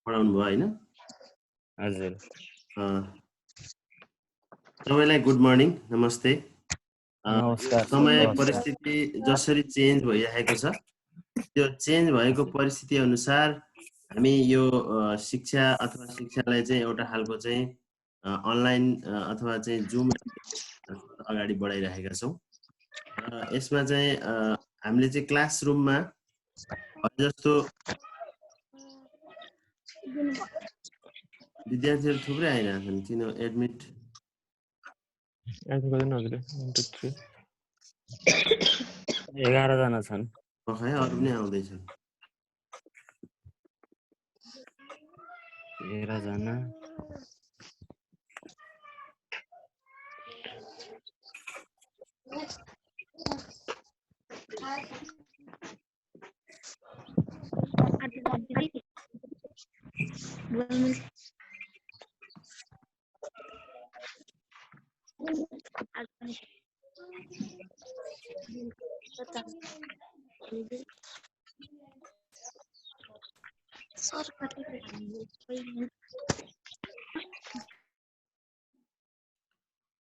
पढाउनु भयो हैन? हजुर सबैलाई गुड मर्निङ, नमस्ते। नमस्कार। समय परिस्थिति जसरी चेन्ज भइरहेको छ त्यो चेन्ज भएको परिस्थिति अनुसार हामी यो शिक्षा अथवा शिक्षालाई चाहिँ एउटा खालको चाहिँ अनलाइन अथवा चाहिँ जुम अगाडि बढाइरहेका छौँ। यसमा चाहिँ हामीले चाहिँ क्लासरुममा जस्तो विद्यार्थीहरू थुप्रै आइरहेछन्, किन एडमिट 11 जना छन्। पखाए अरू पनि आउँदैछन्। 11 जना।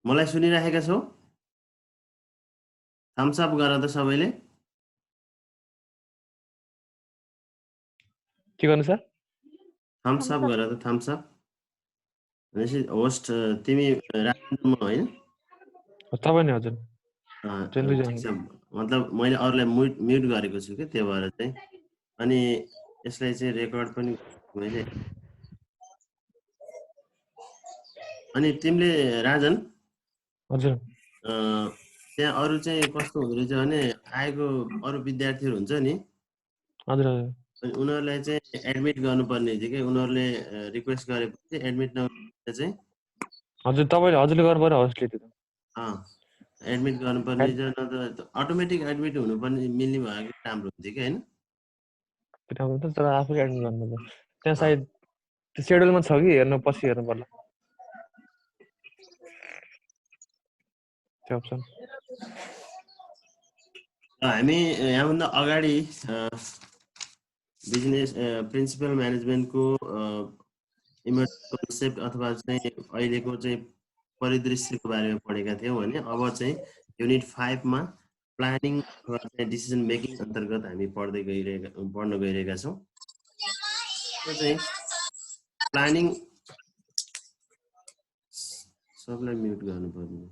मलाई सुनिरहेका छौ? थम्स अप गर त सबैले। के गर्नु सर? थम्स अप गर त, थम्स अप। भनेपछि होस्ट तिमी राख्नु हैन? तपाईँ नि हजुर। ठिक छ, मतलब मैले अरूलाई म्युट गरेको छु के, त्यो भएर चाहिँ। अनि यसलाई चाहिँ रेकर्ड पनि मैले। अनि तिमीले राजन हजुर त्यहाँ अरू चाहिँ कस्तो हुँदो रहेछ भने आएको अरू विद्यार्थीहरू हुन्छ नि, हजुर हजुर, अनि उनीहरूलाई चाहिँ एडमिट गर्नुपर्ने थियो कि, उनीहरूले रिक्वेस्ट गरेपछि एडमिट नगरेर चाहिँ हजुर तपाईँले हजुरले गर्नु पर्यो होस्टले त्यो। एडमिट गर्नुपर्ने छ, न त अटोमेटिक एडमिट हुनुपर्ने मिल्ने भयो कि राम्रो हुन्थ्यो कि, होइन? तर आफूले एडमिट गर्नुपर्छ त्यहाँ सायद त्यो सेड्युलमा छ कि हेर्नु, पछि हेर्नु पर्ला त्यो अप्सन। हामी यहाँभन्दा अगाडि बिजनेस प्रिन्सिपल म्यानेजमेन्टको इमर्जिङ कन्सेप्ट अथवा चाहिँ अहिलेको चाहिँ परिदृश्यको बारेमा पढेका थियौँ भने अब चाहिँ युनिट 5 मा प्लानिङ अथवा चाहिँ डिसिजन मेकिङ अन्तर्गत हामी पढ्न गइरहेका छौँ। त्यो चाहिँ प्लानिङ, सबलाई म्युट गर्नुपर्ने।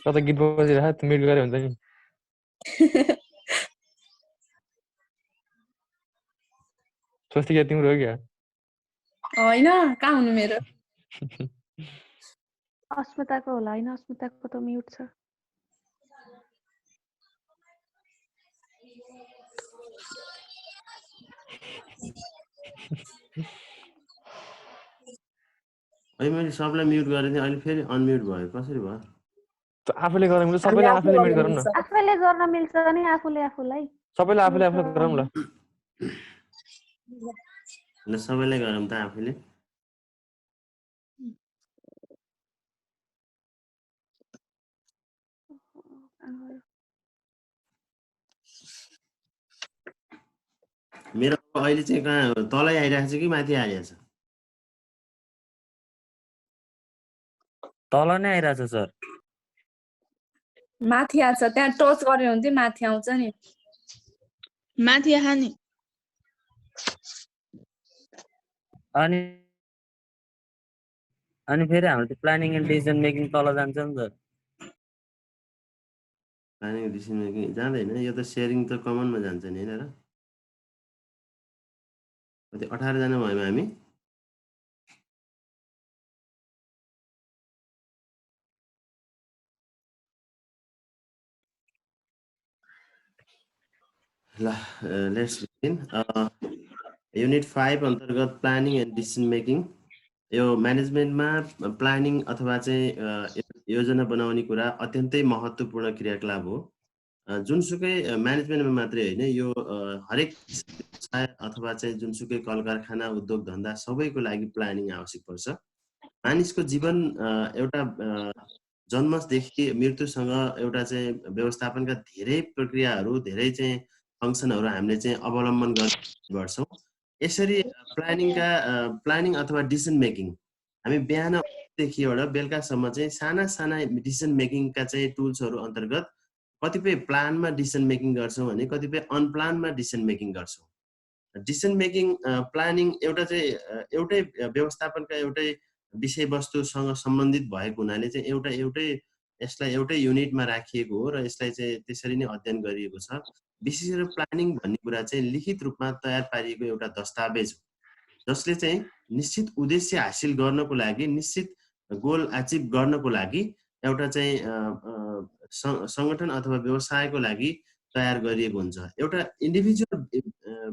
कता गीत बजिरहेको त्यो म्युट गरे हुन्छ नि। स्वस्तिका तिम्रो हो क्या? होइन, कहाँ हुनु मेरो? अस्मिताको होला। होइन, अस्मिताको त म्युट छ। अहिले मैले सबलाई म्युट गरेँ, अहिले फेरि अनम्युट भयो, कसरी भयो? आफूले गर्न मिल्छ, सबैले आफूले म्युट गरौँ न। आफूले गर्न मिल्छ नि, आफूले आफूलाई। सबैले आफूले आफूले गरौँ ल। ल सबैलाई गरौँ त आफूले। मेरो अहिले चाहिँ कहाँ तलै आइरहेको छ कि माथि आइरहेको छ? तल नै आइरहेछ सर। माथि आछ, त्यहाँ टच गरे हुन्थ्यो माथि आउँछ नि। माथि आहा नि। अनि फेरि हाम्रो त्यो प्लानिङ एन्ड डिसिजन मेकिङ तल जान्छ नि त। प्लानिङ डिसिजन मेकिङ जाँदैन, यो त सेयरिङ त कमनमा जान्छ नि, होइन र? कति 18 जना भयौँ हामी। ल लेट्स बिगिन। युनिट 5 अन्तर्गत प्लानिङ एन्ड डिसिजन मेकिङ। यो म्यानेजमेन्टमा प्लानिङ अथवा चाहिँ योजना बनाउने कुरा अत्यन्तै महत्त्वपूर्ण क्रियाकलाप हो। जुनसुकै म्यानेजमेन्टमा मात्रै होइन, यो हरेक अथवा चाहिँ जुनसुकै कल कारखाना उद्योग धन्दा सबैको लागि प्लानिङ आवश्यक पर्छ। मानिसको जीवन एउटा जन्मदेखि मृत्युसँग एउटा चाहिँ व्यवस्थापनका धेरै प्रक्रियाहरू धेरै चाहिँ फङ्सनहरू हामीले चाहिँ अवलम्बन गर्छौँ। यसरी प्लानिङ अथवा डिसिजन मेकिङ हामी बिहानदेखिबाट बेलुकासम्म चाहिँ साना साना डिसिजन मेकिङका चाहिँ टुल्सहरू अन्तर्गत कतिपय प्लानमा डिसिजन मेकिङ गर्छौँ भने कतिपय अनप्लानमा डिसिजन मेकिङ गर्छौँ। डिसिजन मेकिङ प्लानिङ एउटै व्यवस्थापनका एउटै विषयवस्तुसँग सम्बन्धित भएको हुनाले चाहिँ यसलाई एउटै युनिटमा राखिएको हो र यसलाई चाहिँ त्यसरी नै अध्ययन गरिएको छ। विशेष गरेर प्लानिङ भन्ने कुरा चाहिँ लिखित रूपमा तयार पारिएको एउटा दस्तावेज हो जसले चाहिँ निश्चित उद्देश्य हासिल गर्नको लागि निश्चित गोल अचिभ गर्नको लागि एउटा चाहिँ संगठन अथवा व्यवसायको लागि तयार गरिएको हुन्छ। एउटा इन्डिभिजुअल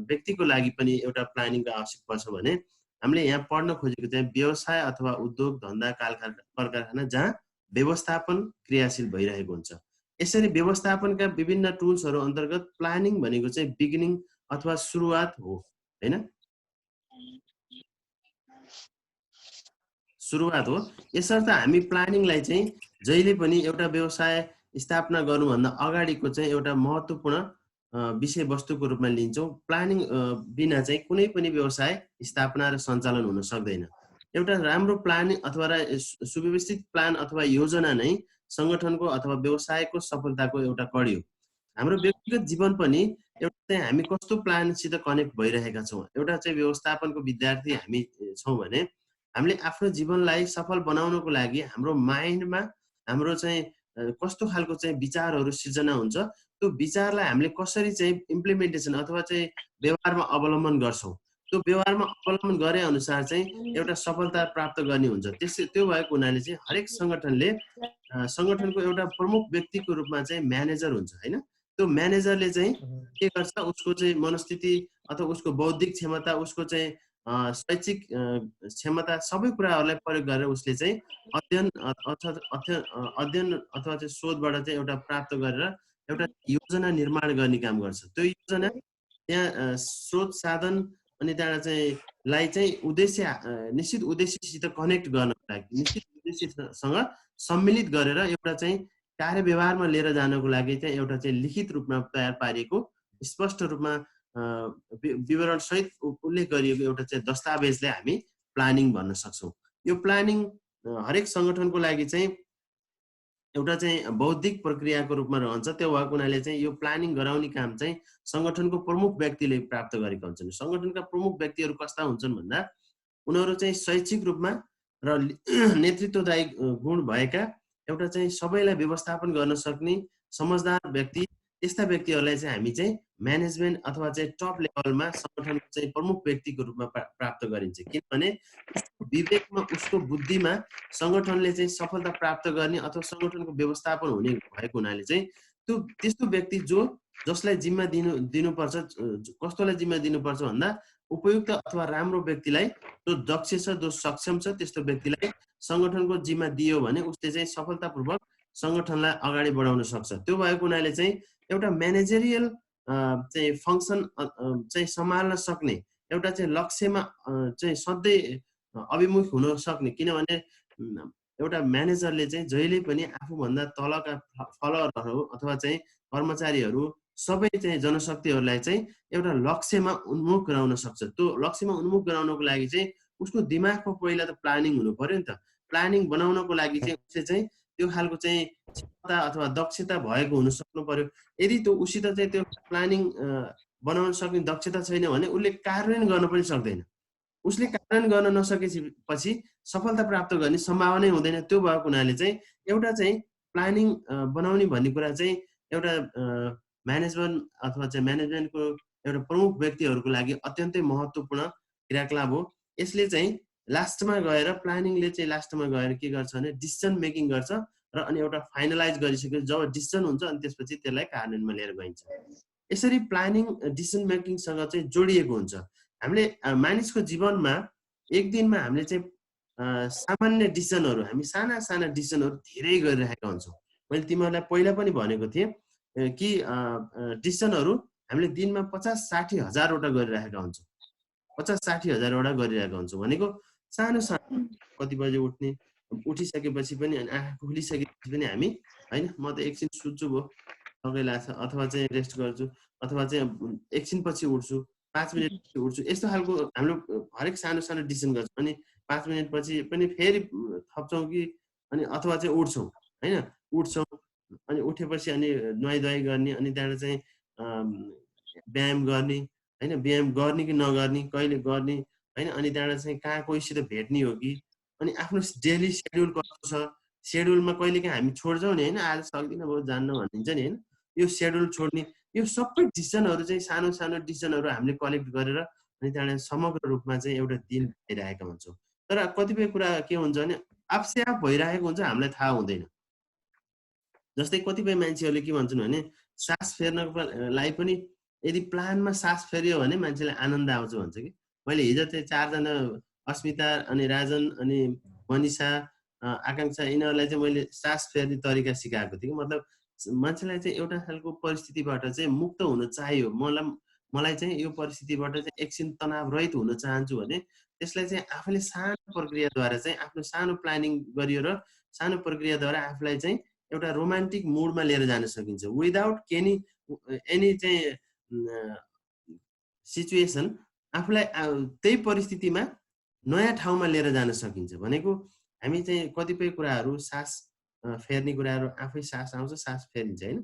व्यक्तिको लागि पनि एउटा प्लानिङको आवश्यक पर्छ भने हामीले यहाँ पढ्न खोजेको चाहिँ व्यवसाय अथवा उद्योग धन्दा कलकारखाना जहाँ व्यवस्थापन क्रियाशील भइरहेको हुन्छ। यसरी व्यवस्थापनका विभिन्न टुल्सहरू अन्तर्गत प्लानिङ भनेको चाहिँ बिगिनिङ अथवा सुरुवात हो हैन, सुरुवात हो। यसर्थ हामी प्लानिङलाई चाहिँ जहिले पनि एउटा व्यवसाय स्थापना गर्नुभन्दा अगाडिको चाहिँ एउटा महत्त्वपूर्ण विषयवस्तुको रूपमा लिन्छौँ। प्लानिङ बिना चाहिँ कुनै पनि व्यवसाय स्थापना र सञ्चालन हुन सक्दैन। एउटा राम्रो प्लान अथवा सुव्यवस्थित प्लान अथवा योजना नै संगठनको अथवा व्यवसायको सफलताको एउटा कडी हो। हाम्रो व्यक्तिगत जीवन पनि एउटा चाहिँ हामी कस्तो प्लानसित कनेक्ट भइरहेका छौँ। एउटा चाहिँ व्यवस्थापनको विद्यार्थी हामी छौँ भने हामीले आफ्नो जीवनलाई सफल बनाउनको लागि हाम्रो माइन्डमा हाम्रो चाहिँ कस्तो खालको चाहिँ विचारहरू सिर्जना हुन्छ, त्यो विचारलाई हामीले कसरी चाहिँ इम्प्लिमेन्टेसन अथवा चाहिँ व्यवहारमा अवलम्बन गर्छौँ, त्यो व्यवहारमा अवलम्बन गरे अनुसार चाहिँ एउटा सफलता प्राप्त गर्ने हुन्छ। त्यो भएको हुनाले चाहिँ हरेक सङ्गठनले सङ्गठनको एउटा प्रमुख व्यक्तिको रूपमा चाहिँ म्यानेजर हुन्छ हैन। त्यो म्यानेजरले चाहिँ के गर्छ, उसको चाहिँ मनस्थिति अथवा उसको बौद्धिक क्षमता, उसको चाहिँ शैक्षिक क्षमता सबै कुराहरूलाई प्रयोग गरेर उसले चाहिँ अध्ययन अथवा चाहिँ शोधबाट चाहिँ एउटा प्राप्त गरेर एउटा योजना निर्माण गर्ने काम गर्छ। त्यो योजना त्यहाँ स्रोत साधन अनि त्यहाँबाट चाहिँ लाई चाहिँ निश्चित उद्देश्यसित कनेक्ट गर्नको लागि निश्चित उद्देश्यसँग सम्मिलित गरेर एउटा चाहिँ कार्यव्यवहारमा लिएर जानको लागि चाहिँ एउटा चाहिँ लिखित रूपमा तयार पारिएको स्पष्ट रूपमा विवरण सहित उल्लेख गरिएको एउटा चाहिँ दस्तावेजलाई हामी प्लानिङ भन्न सक्छौँ। यो प्लानिङ हरेक सङ्गठनको लागि चाहिँ एउटा चाहिँ बौद्धिक प्रक्रियाको रूपमा रहन्छ। त्यो भएको हुनाले चाहिँ यो प्लानिङ गराउने काम चाहिँ सङ्गठनको प्रमुख व्यक्तिले प्राप्त गरेका हुन्छन्। सङ्गठनका प्रमुख व्यक्तिहरू कस्ता हुन्छन् भन्दा उनीहरू चाहिँ शैक्षिक रूपमा र नेतृत्वदायी गुण भएका एउटा चाहिँ सबैलाई व्यवस्थापन गर्न सक्ने समझदार व्यक्ति, यस्ता व्यक्तिहरूलाई चाहिँ हामी चाहिँ म्यानेजमेन्ट अथवा चाहिँ टप लेभलमा सङ्गठनको चाहिँ प्रमुख व्यक्तिको रूपमा प्राप्त गरिन्छ। किनभने उसको विवेकमा, उसको बुद्धिमा सङ्गठनले चाहिँ सफलता प्राप्त गर्ने अथवा सङ्गठनको व्यवस्थापन हुने भएको हुनाले चाहिँ त्यस्तो व्यक्ति जसलाई जिम्मा दिनुपर्छ, कस्तोलाई जिम्मा दिनुपर्छ भन्दा उपयुक्त अथवा राम्रो व्यक्तिलाई, जो दक्ष छ, जो सक्षम छ, त्यस्तो व्यक्तिलाई सङ्गठनको जिम्मा दियो भने उसले चाहिँ सफलतापूर्वक सङ्गठनलाई अगाडि बढाउन सक्छ। त्यो भएको हुनाले चाहिँ एउटा म्यानेजरियल चाहिँ फङ्सन चाहिँ सम्हाल्न सक्ने एउटा चाहिँ लक्ष्यमा चाहिँ सधैँ अभिमुख हुन सक्ने, किनभने एउटा म्यानेजरले चाहिँ जहिले पनि आफूभन्दा तलका फलोअरहरू अथवा चाहिँ कर्मचारीहरू सबै चाहिँ जनशक्तिहरूलाई चाहिँ एउटा लक्ष्यमा उन्मुख गराउन सक्छ। त्यो लक्ष्यमा उन्मुख गराउनको लागि चाहिँ उसको दिमागमा पहिला त प्लानिङ हुनु पर्यो नि त। प्लानिङ बनाउनको लागि चाहिँ उसले चाहिँ त्यो खालको चाहिँ क्षमता अथवा दक्षता भएको हुन सक्नु पर्यो। यदि त्यो उसित चाहिँ त्यो प्लानिङ बनाउन सक्ने दक्षता छैन भने उसले कार्यान्वयन गर्न पनि सक्दैन। उसले कार्यान्वयन गर्न नसकेपछि सफलता प्राप्त गर्ने सम्भावना हुँदैन। त्यो भएको हुनाले चाहिँ एउटा चाहिँ प्लानिङ बनाउने भन्ने कुरा चाहिँ एउटा म्यानेजमेन्ट अथवा चाहिँ म्यानेजमेन्टको एउटा प्रमुख व्यक्तिहरूको लागि अत्यन्तै महत्त्वपूर्ण क्रियाकलाप हो। यसले चाहिँ लास्टमा गएर प्लानिङले चाहिँ लास्टमा गएर के गर्छ भने डिसिजन मेकिङ गर्छ र अनि एउटा फाइनलाइज गरिसकेपछि जब डिसिजन हुन्छ अनि त्यसपछि त्यसलाई कार्यान्वयनमा लिएर गइन्छ। यसरी प्लानिङ डिसिजन मेकिङसँग चाहिँ जोडिएको हुन्छ। हामीले मानिसको जीवनमा एक दिनमा हामीले चाहिँ सामान्य डिसिजनहरू, हामी साना साना डिसिजनहरू धेरै गरिरहेका हुन्छौँ। मैले तिमीहरूलाई पहिला पनि भनेको थिएँ कि डिसिजनहरू हामीले दिनमा 50-60 हजारवटा गरिरहेका हुन्छौँ। 50-60 हजारवटा गरिरहेका हुन्छौँ भनेको सानो सानो, कति बजे उठ्ने, उठिसकेपछि पनि अनि आँखा खुलिसकेपछि पनि हामी हैन म त एकछिन सुत्छु भो थकै लाग्छ अथवा चाहिँ रेस्ट गर्छु अथवा चाहिँ एकछिन पछि उठ्छु 5 मिनेट पछि उठ्छु यस्तो खालको हाम्रो हरेक सानो सानो डिसिजन गर्छौँ अनि 5 मिनेट पछि पनि फेरि थप्छौँ कि अनि अथवा चाहिँ उठ्छौँ हैन उठ्छौँ अनि उठेपछि अनि नुहाइधुवाइ गर्ने अनि त्यहाँबाट चाहिँ व्यायाम गर्ने हैन व्यायाम गर्ने कि नगर्ने कहिले गर्ने हैन अनि त्यहाँबाट चाहिँ कहाँ कोहीसित भेट्ने हो कि अनि आफ्नो डेली सेड्युल कस्तो छ सेड्युलमा कहिलेकाहीँ हामी छोड्छौँ नि हैन आज सक्दिनँ भयो जान्न भनिन्छ नि हैन यो सेड्युल छोड्ने यो सबै डिसिजनहरू चाहिँ सानो सानो डिसिजनहरू हामीले कलेक्ट गरेर अनि त्यहाँबाट समग्र रूपमा चाहिँ एउटा दिन भइरहेका हुन्छौँ तर कतिपय कुरा के हुन्छ भने आफसे आफ भइरहेको हुन्छ हामीलाई थाहा हुँदैन जस्तै कतिपय मान्छेहरूले के भन्छन् भने सास फेर्नको लागि पनि यदि प्लानमा सास फेर्यो भने मान्छेलाई आनन्द आउँछ भन्छ कि मैले हिजो चाहिँ 4 जना अस्मिता अनि राजन अनि मनिषा आकांक्षा यिनीहरूलाई चाहिँ मैले सास फेर्ने तरिका सिकाएको थिएँ मतलब मान्छेलाई चाहिँ एउटा खालको परिस्थितिबाट चाहिँ मुक्त हुन चाहियो मलाई चाहिँ यो परिस्थितिबाट चाहिँ एकछिन तनाव रहित हुन चाहन्छु भने त्यसलाई चाहिँ आफूले सानो प्रक्रियाद्वारा चाहिँ आफ्नो सानो प्लानिङ गरियो र सानो प्रक्रियाद्वारा आफूलाई चाहिँ एउटा रोमान्टिक मुडमा लिएर जान सकिन्छ विदाउट एनी चाहिँ सिचुएसन आफूलाई त्यही परिस्थितिमा नयाँ ठाउँमा लिएर जान सकिन्छ भनेको हामी चाहिँ कतिपय कुराहरू सास फेर्ने कुराहरू आफै सास आउँछ सास फेरिन्छ हैन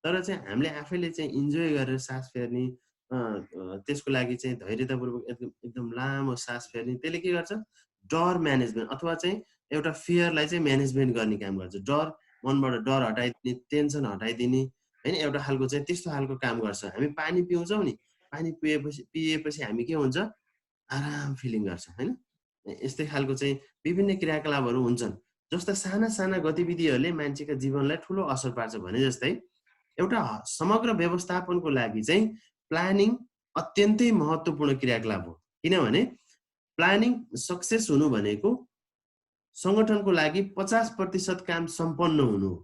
तर चाहिँ हामीले आफैले चाहिँ इन्जोय गरेर सास फेर्ने त्यसको लागि चाहिँ धैर्यतापूर्वक एकदम लामो सास फेर्ने त्यसले के गर्छ डर म्यानेजमेन्ट अथवा चाहिँ एउटा फियरलाई चाहिँ म्यानेजमेन्ट गर्ने काम गर्छ डर मनबाट डर हटाइदिने टेन्सन हटाइदिने हैन एउटा खालको चाहिँ त्यस्तो खालको काम गर्छ हामी पानी पिउँछौँ नि पानी पिएपछि हामी के हुन्छ आराम फिलिङ गर्छ हैन यस्तै खालको चाहिँ विभिन्न क्रियाकलापहरू हुन्छन् जस्ता साना साना गतिविधिहरूले मान्छेका जीवनलाई ठुलो असर पार्छ भने जस्तै एउटा समग्र व्यवस्थापनको लागि चाहिँ प्लानिङ अत्यन्तै महत्त्वपूर्ण क्रियाकलाप हो किनभने प्लानिङ सक्सेस हुनु भनेको संगठनको लागि 50% काम सम्पन्न हुनु हो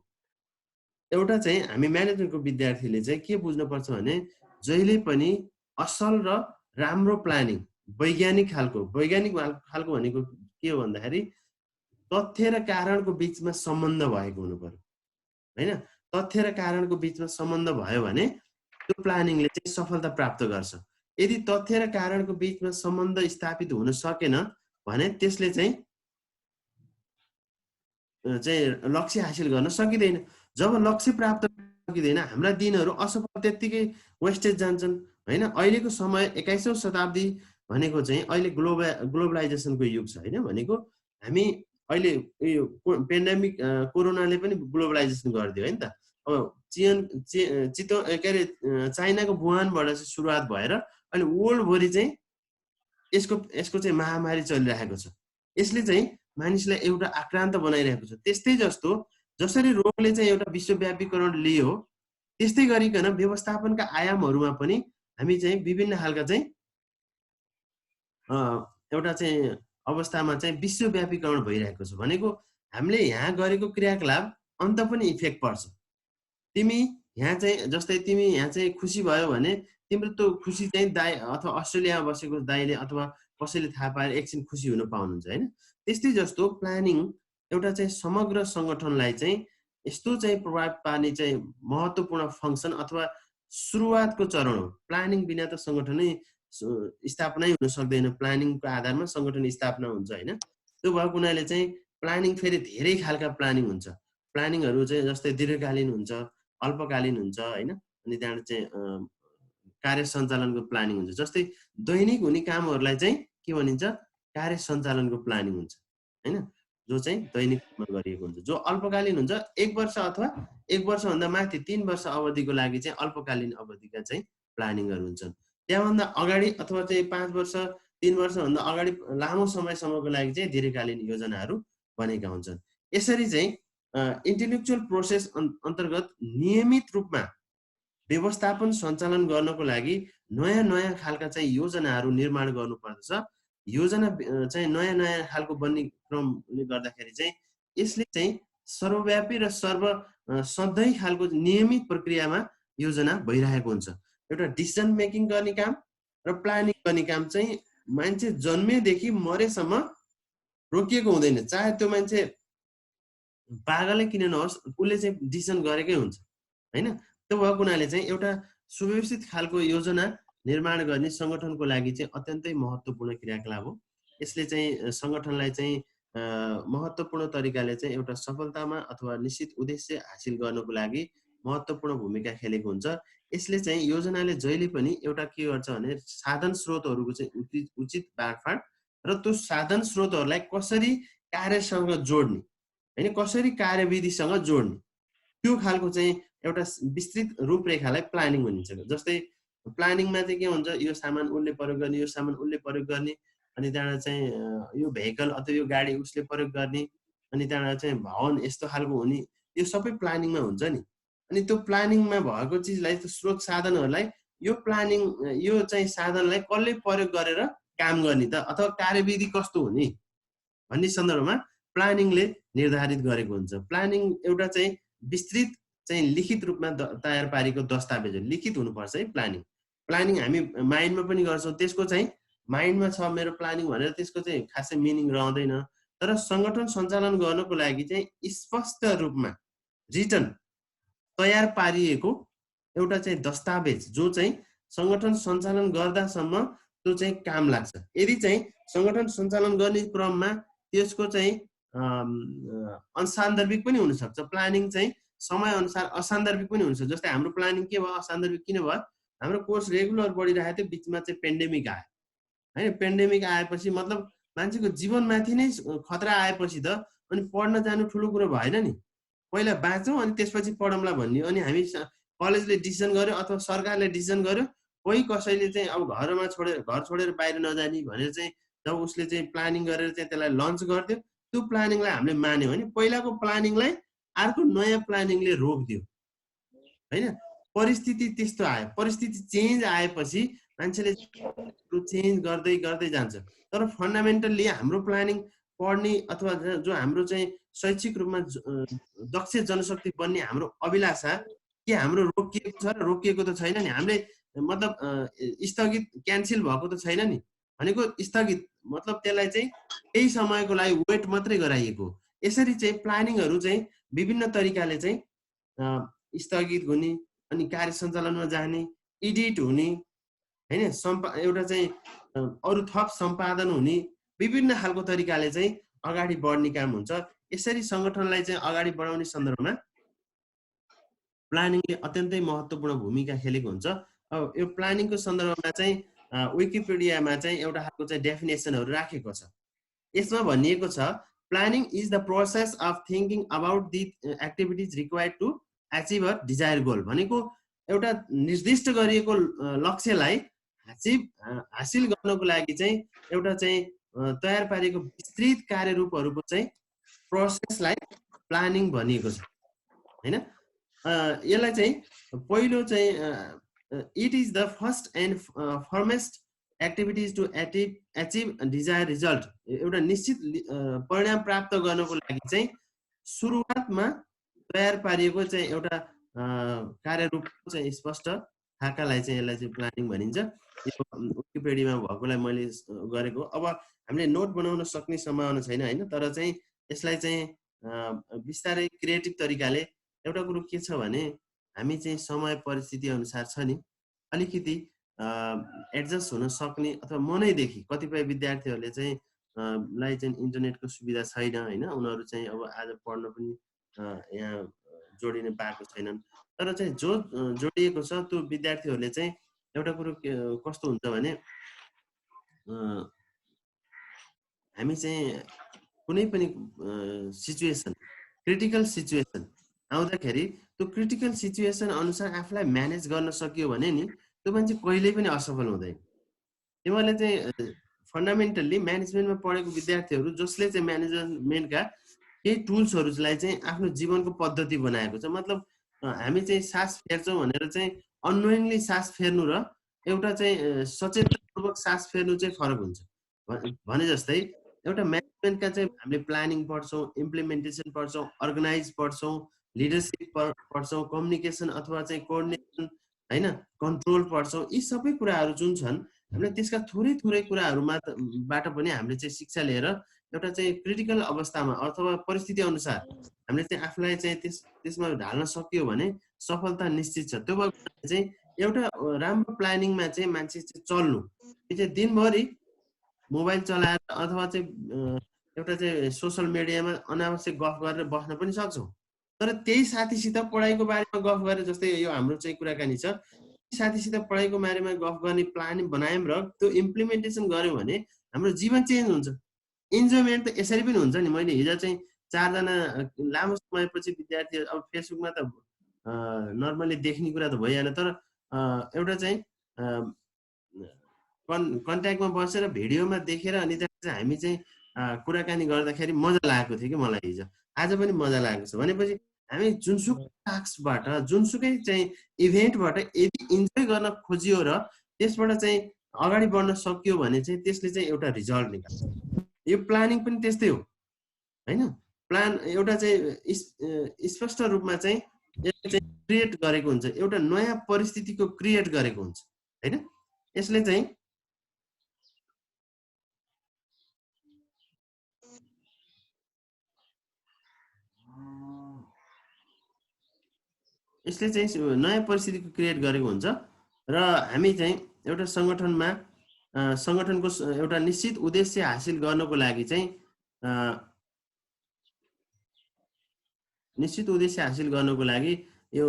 एउटा चाहिँ हामी म्यानेजमेन्टको विद्यार्थीले चाहिँ के बुझ्नुपर्छ भने जहिले पनि असल र राम्रो प्लानिङ वैज्ञानिक खालको भनेको के हो भन्दाखेरि तथ्य र कारणको बीचमा सम्बन्ध भएको हुनु पर्यो हैन तथ्य र कारणको बीचमा सम्बन्ध भयो भने त्यो प्लानिङले चाहिँ सफलता प्राप्त गर्छ यदि तथ्य र कारणको बीचमा सम्बन्ध स्थापित हुन सकेन भने त्यसले चाहिँ लक्ष्य हासिल गर्न सकिँदैन जब लक्ष्य प्राप्त सकिँदैन हाम्रा दिनहरू असफल त्यत्तिकै वेस्टेज जान्छन् हैन अहिलेको समय 21औं शताब्दी भनेको चाहिँ अहिले ग्लोबलाइजेसनको युग छ हैन भनेको हामी अहिले यो पेन्डेमिक कोरोनाले पनि ग्लोबलाइजेसन गरिदियो हैन त अब चाइनाको वुहानबाट चाहिँ सुरुवात भएर अहिले वर्ल्ड भरि चाहिँ यसको चाहिँ महामारी चलिरहेको छ यसले चाहिँ मानिसलाई एउटा आक्रान्त बनाइरहेको छ त्यस्तै जस्तो जसरी रोगले चाहिँ एउटा विश्वव्यापीकरण लियो त्यस्तै गरिकन व्यवस्थापनका आयामहरुमा पनि हामी चाहिँ विभिन्न खालका चाहिँ एउटा चाहिँ अवस्थामा चाहिँ विश्वव्यापीकरण भइरहेको छ भनेको हामीले यहाँ गरेको क्रियाकलाप अन्त पनि इफेक्ट पर्छ तिमी यहाँ चाहिँ जस्तै तिमी यहाँ चाहिँ खुसी भयो भने तिम्रो त्यो खुसी चाहिँ दाइ अथवा अस्ट्रेलियामा बसेको दाइले अथवा कसैले थाहा पाएर एकछिन खुसी हुन पाउनुहुन्छ हैन त्यस्तै जस्तो प्लानिङ एउटा चाहिँ समग्र संगठनलाई चाहिँ यस्तो चाहिँ प्रभाव पार्ने चाहिँ महत्त्वपूर्ण फंक्सन अथवा सुरुवातको चरण हो प्लानिङ बिना त संगठनै स्थापनै हुन सक्दैन प्लानिङको आधारमा संगठन स्थापना हुन्छ हैन त्यो भएको हुनाले चाहिँ प्लानिङ फेरि धेरै खालका प्लानिङ हुन्छ प्लानिङहरु चाहिँ जस्तै दीर्घकालीन हुन्छ अल्पकालीन हुन्छ हैन अनि त्यहाँबाट चाहिँ कार्य सञ्चालनको प्लानिङ हुन्छ जस्तै दैनिक हुने कामहरुलाई चाहिँ के भनिन्छ कार्य सञ्चालनको प्लानिङ हुन्छ हैन जो चाहिँ दैनिक रूपमा गरिएको हुन्छ जो अल्पकालीन हुन्छ 1 वर्ष अथवा 1 वर्ष भन्दा माथि 3 वर्ष अवधिको लागि चाहिँ अल्पकालीन अवधिका चाहिँ प्लानिङहरु हुन्छन् त्यसभन्दा अगाडि अथवा चाहिँ 5 वर्ष 3 वर्ष भन्दा अगाडि लामो समयसम्मको लागि चाहिँ दीर्घकालीन योजनाहरु बनेका हुन्छन् यसरी चाहिँ इन्टेलेक्चुअल प्रोसेस अन्तर्गत नियमित रूपमा व्यवस्थापन सञ्चालन गर्नको लागि नयाँ खालका चाहिँ योजनाहरु निर्माण गर्नुपर्दछ योजना चाहिँ नयाँ खालको बन्ने क्रमले गर्दाखेरि चाहिँ यसले चाहिँ सर्वव्यापी र सधैँ खालको नियमित प्रक्रियामा योजना भइरहेको हुन्छ एउटा डिसिजन मेकिङ गर्ने काम र प्लानिङ गर्ने काम चाहिँ मान्छे जन्मेदेखि मरेसम्म रोकिएको हुँदैन चाहे त्यो मान्छे पागलै किन नहोस् उसले चाहिँ डिसिजन गरेकै हुन्छ हैन। त्यो भएको हुनाले चाहिँ एउटा सुव्यवस्थित खालको योजना निर्माण गर्ने संगठनको लागि चाहिँ अत्यन्तै महत्त्वपूर्ण क्रियाकलाप हो। यसले चाहिँ संगठनलाई चाहिँ महत्त्वपूर्ण तरिकाले चाहिँ एउटा सफलतामा अथवा निश्चित उद्देश्य हासिल गर्नको लागि महत्त्वपूर्ण भूमिका खेलेको हुन्छ। यसले चाहिँ योजनाले जहिले पनि एउटा के गर्छ भने साधन स्रोतहरूको चाहिँ उचित बाँडफाँड र त्यो साधन स्रोतहरूलाई कसरी कार्यसँग जोड्ने हैन, कसरी कार्यविधिसँग जोड्ने, त्यो खालको चाहिँ एउटा विस्तृत रूपरेखालाई प्लानिङ भनिन्छ। जस्तै प्लानिङमा चाहिँ के हुन्छ, यो सामान उसले प्रयोग गर्ने, यो सामान उसले प्रयोग गर्ने, अनि त्यहाँबाट चाहिँ यो भेहिकल अथवा यो गाडी उसले प्रयोग गर्ने, अनि त्यहाँबाट चाहिँ भवन यस्तो खालको हुने, यो सबै प्लानिङमा हुन्छ नि। अनि त्यो प्लानिङमा भएको चिजलाई, त्यो स्रोत साधनहरूलाई यो प्लानिङ यो चाहिँ साधनलाई कसले प्रयोग गरेर काम गर्ने त, अथवा कार्यविधि कस्तो हुने भन्ने सन्दर्भमा प्लानिङले निर्धारित गरेको हुन्छ। प्लानिङ एउटा चाहिँ विस्तृत चाहिँ लिखित रूपमा तयार पारेको दस्तावेज हो। लिखित हुनुपर्छ है प्लानिङ। प्लानिङ हामी माइन्डमा पनि गर्छौँ, त्यसको चाहिँ माइन्डमा छ मेरो प्लानिङ भनेर त्यसको चाहिँ खासै मिनिङ रहँदैन। तर संगठन सञ्चालन गर्नको लागि चाहिँ स्पष्ट रूपमा रिटन तयार पारिएको एउटा चाहिँ दस्तावेज जो चाहिँ संगठन सञ्चालन गर्दासम्म त्यो चाहिँ काम लाग्छ। यदि चाहिँ संगठन सञ्चालन गर्ने क्रममा त्यसको चाहिँ असान्दर्भिक पनि हुनसक्छ। प्लानिङ चाहिँ समय अनुसार असान्दर्भिक पनि हुन्छ। जस्तै हाम्रो प्लानिङ के भयो, असान्दर्भिक किन भयो, हाम्रो कोर्स रेगुलर बढिरहेको थियो, बिचमा चाहिँ पेन्डेमिक आयो हैन। पेन्डेमिक आएपछि मतलब मान्छेको जीवनमाथि नै खतरा आएपछि त अनि पढ्न जानु ठुलो कुरो भएन नि। पहिला बाँचौँ अनि त्यसपछि पढौँला भन्ने, अनि हामी कलेजले डिसिजन गर्यो अथवा सरकारले डिसिजन गर्यो, कोही कसैले चाहिँ अब घर छोडेर बाहिर नजाने भनेर चाहिँ जब उसले चाहिँ प्लानिङ गरेर चाहिँ त्यसलाई लन्च गरिदियो, त्यो प्लानिङलाई हामीले मान्यौँ भने पहिलाको प्लानिङलाई अर्को नयाँ प्लानिङले रोकिदियो हैन। परिस्थिति त्यस्तो आयो, परिस्थिति चेन्ज आएपछि मान्छेले चेन्ज गर्दै गर्दै जान्छ। तर फन्डामेन्टल्ली हाम्रो प्लानिङ पढ्ने अथवा जो हाम्रो चाहिँ शैक्षिक रूपमा दक्ष जनशक्ति बन्ने हाम्रो अभिलाषा के हाम्रो रोकिएको छ र रोकिएको त छैन नि। हामीले मतलब स्थगित क्यान्सल भएको त छैन नि। भनेको स्थगित मतलब त्यसलाई चाहिँ केही समयको लागि वेट मात्रै गराइएको। यसरी चाहिँ प्लानिङहरू चाहिँ विभिन्न तरिकाले चाहिँ स्थगित हुने, अनि कार्य सञ्चालनमा जाने, एडिट हुने हैन, एउटा चाहिँ अरू थप सम्पादन हुने, विभिन्न खालको तरिकाले चाहिँ अगाडि बढ्ने काम हुन्छ। यसरी संगठनलाई चाहिँ अगाडि बढाउने सन्दर्भमा प्लानिङले अत्यन्तै महत्त्वपूर्ण भूमिका खेलेको हुन्छ। अब यो प्लानिङको सन्दर्भमा चाहिँ विकिपीडियामा चाहिँ एउटा खालको चाहिँ डेफिनेसनहरू राखेको छ। यसमा भनिएको छ, planning is the process of thinking about the activities required to achieve a desire goal. भनेको एउटा निर्दिष्ट गरिएको लक्ष्यलाई हासिल गर्नको लागि चाहिँ एउटा चाहिँ तयार पारेको विस्तृत कार्यरूपहरूको चाहिँ प्रोसेसलाई प्लानिङ भनिएको छ हैन। यसलाई चाहिँ पहिलो चाहिँ it is the first and foremost activities to achieve desire result. एउटा निश्चित परिणाम प्राप्त गर्नको लागि चाहिँ सुरुवातमा तयार पारिएको चाहिँ एउटा कार्यरूप चाहिँ स्पष्ट खाकालाई चाहिँ यसलाई चाहिँ प्लानिङ भनिन्छ। यो विकिपीडियामा भएकोलाई मैले गरेको। अब हामीले नोट बनाउन सक्ने सम्भावना छैन हैन, तर चाहिँ यसलाई चाहिँ बिस्तारै क्रिएटिभ तरिकाले एउटा कुरो के छ भने हामी चाहिँ समय परिस्थिति अनुसार छ नि अलिकति एडजस्ट हुन सक्ने, अथवा मनैदेखि कतिपय विद्यार्थीहरूले चाहिँ लाई चाहिँ इन्टरनेटको सुविधा छैन हैन, उनीहरू चाहिँ अब आज पढ्न पनि यहाँ जोडिन पाएको छैनन्। तर चाहिँ जो जोडिएको छ त्यो विद्यार्थीहरूले चाहिँ एउटा कुरो कस्तो हुन्छ भने हामी चाहिँ कुनै पनि सिचुएसन, क्रिटिकल सिचुएसन आउँदाखेरि त्यो क्रिटिकल सिचुएसन अनुसार आफूलाई म्यानेज गर्न सकियो भने नि त्यो मान्छे कहिल्यै पनि असफल हुँदैन। तिमीहरूले चाहिँ फन्डामेन्टल्ली म्यानेजमेन्टमा पढेको विद्यार्थीहरू जसले चाहिँ म्यानेजमेन्टका केही टुल्सहरूलाई चाहिँ आफ्नो जीवनको पद्धति बनाएको छ। मतलब हामी चाहिँ सास फेर्छौँ भनेर चाहिँ अननोइङली सास फेर्नु र एउटा चाहिँ सचेतपूर्वक सास फेर्नु चाहिँ फरक हुन्छ। भने जस्तै एउटा म्यानेजमेन्टका चाहिँ हामीले प्लानिङ पढ्छौँ, इम्प्लिमेन्टेसन पढ्छौँ, अर्गनाइज पढ्छौँ, लिडरसिप पढ्छौँ, कम्युनिकेसन अथवा चाहिँ कोअर्डिनेसन हैन, कन्ट्रोल पढ्छौँ। यी सबै कुराहरू जुन छन् हामीले त्यसका थोरै थोरै कुराहरूबाट पनि हामीले चाहिँ शिक्षा लिएर एउटा चाहिँ क्रिटिकल अवस्थामा अथवा परिस्थिति अनुसार हामीले चाहिँ आफूलाई चाहिँ त्यसमा ढाल्न सकियो भने सफलता निश्चित छ। त्यो भएको चाहिँ एउटा राम्रो प्लानिङमा चाहिँ मान्छे चाहिँ चल्नु, त्यो चाहिँ दिनभरि मोबाइल चलाएर अथवा चाहिँ एउटा चाहिँ सोसल मिडियामा अनावश्यक गफ गरेर बस्न पनि सक्छौँ। तर त्यही साथीसित पढाइको बारेमा गफ गरेर, जस्तै यो हाम्रो चाहिँ कुराकानी छ, साथीसित पढाइको बारेमा गफ गर्ने प्लान बनायौँ र त्यो इम्प्लिमेन्टेसन गऱ्यौँ भने हाम्रो जीवन चेन्ज हुन्छ। इन्जोयमेन्ट त यसरी पनि हुन्छ नि। मैले हिजो चाहिँ 4 जना लामो समयपछि विद्यार्थी, अब फेसबुकमा त नर्मली देखिने कुरा त भइहाल्यो, तर एउटा चाहिँ कन्ट्याक्टमा बसेर भिडियोमा देखेर अनि चाहिँ हामी चाहिँ कुराकानी गर्दाखेरि मजा लागेको थियो कि मलाई हिजो। आज पनि मजा लागेको छ। भनेपछि हामी जुनसुकै टास्कबाट, जुनसुकै चाहिँ इभेन्टबाट यदि इन्जोय गर्न खोजियो र त्यसबाट चाहिँ अगाडि बढ्न सकियो भने चाहिँ त्यसले चाहिँ एउटा रिजल्ट निकाल्छ। यो प्लानिङ पनि त्यस्तै हो हैन। प्लान एउटा चाहिँ स्पष्ट रूपमा चाहिँ यसले चाहिँ क्रिएट गरेको हुन्छ, एउटा नयाँ परिस्थितिको क्रिएट गरेको हुन्छ हैन। यसले चाहिँ नयाँ परिस्थितिको क्रिएट गरेको हुन्छ र हामी चाहिँ एउटा संगठनमा संगठनको एउटा निश्चित उद्देश्य हासिल गर्नको लागि चाहिँ यो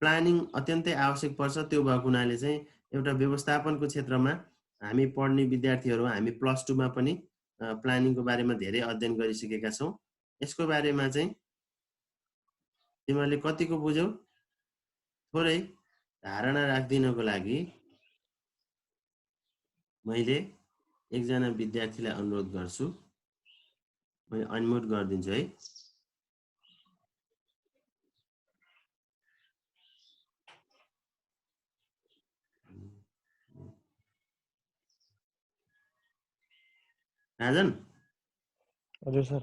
प्लानिङ अत्यन्तै आवश्यक पर्छ। त्यो भएको हुनाले चाहिँ एउटा व्यवस्थापनको क्षेत्रमा हामी पढ्ने विद्यार्थीहरू, हामी +2 मा पनि प्लानिङको बारेमा धेरै अध्ययन गरिसकेका छौँ। यसको बारेमा चाहिँ तिमीहरूले कतिको बुझ्यौ? थोरै धारणा राखिदिनको लागि मैले एकजना विद्यार्थीलाई अनुरोध गर्छु। मैले अनम्युट गरिदिन्छु है। राजन, हजुर सर।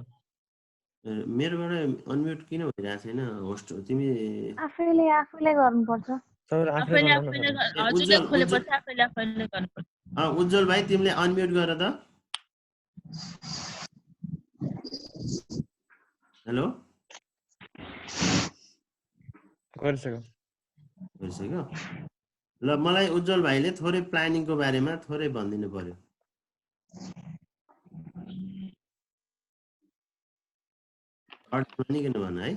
मेरोबाट अनम्युट किन भइरहेको छैन? होस्ट तिमी आफैले गर्नुपर्छ। सर आफैले गर्नु न सर। हजुरले खोलेपछि आफैले गर्नुपर्छ। उज्जवल भाइ तिमीले अनम्युट गर त। हेलो, गरिसक्यो। ल, मलाई उज्जवल भाइले थोरै प्लानिङको बारेमा थोरै भनिदिनु पर्यो। भनिकन भन है।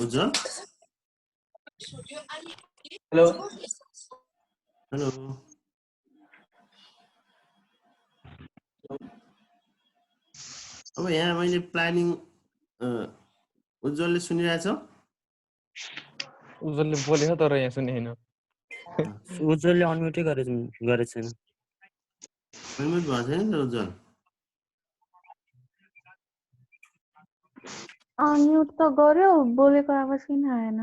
उज्जवल, हेलो हेलो। अब यहाँ मैले प्लानिङ उज्जवलले सुनिरहेछ? उज्जवलले बोलेको तर यहाँ सुनेन। उज्जवलले अनम्युटै गरेको छैन। अनम्युट भएको छैन नि त उज्जवल। अनम्युट त गर्यो, बोलेको आवाज किन आएन?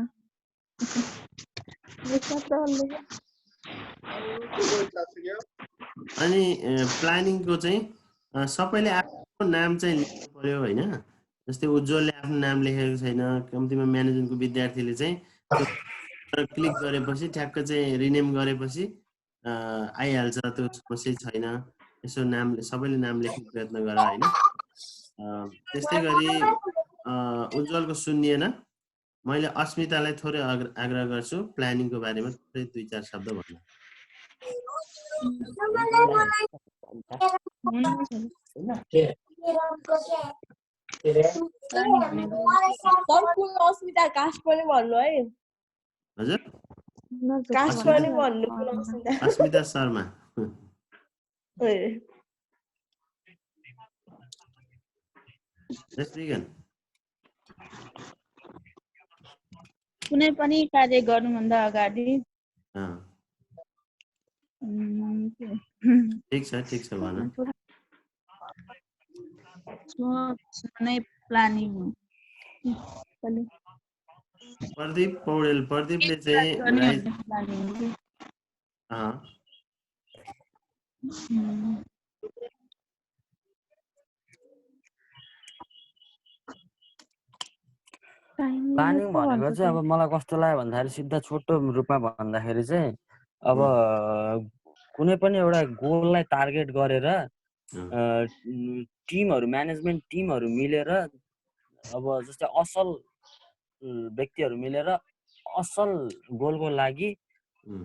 अनि प्लानिङको चाहिँ सबैले आफ्नो नाम चाहिँ लेख्नु पर्यो होइन। जस्तै उज्जवलले आफ्नो नाम लेखेको छैन, कम्तीमा म्यानेजमेन्टको विद्यार्थीले चाहिँ क्लिक गरेपछि ठ्याक्क चाहिँ रिनेम गरेपछि आइहाल्छ, त्यो समस्या छैन। यसो नाम सबैले नाम लेख्ने प्रयत्न गर होइन। त्यस्तै गरी उज्जवलको सुनिएन। मैले अस्मितालाई थोरै आग्रह गर्छु प्लानिङको बारेमा थोरै 2-4 शब्द भन्नु। अस्मिता कास्ट पनि भन्नु है। हजुर, कास्ट पनि भन्नु। अस्मिता शर्मा। कुनै पनि कार्य गर्नुभन्दा अगाडि ठिक छ भन। नै प्लानिङ। प्रदीप पौडेल, प्रदीपले चाहिँ प्लानिङ भनेको चाहिँ अब मलाई कस्तो लाग्यो भन्दाखेरि सिधा छोटो रूपमा भन्दाखेरि चाहिँ अब कुनै पनि एउटा गोललाई टार्गेट गरेर अँ, टिमहरू म्यानेजमेन्ट टिमहरू मिलेर अब जस्तै असल व्यक्तिहरू मिलेर असल गोलको लागि उम्,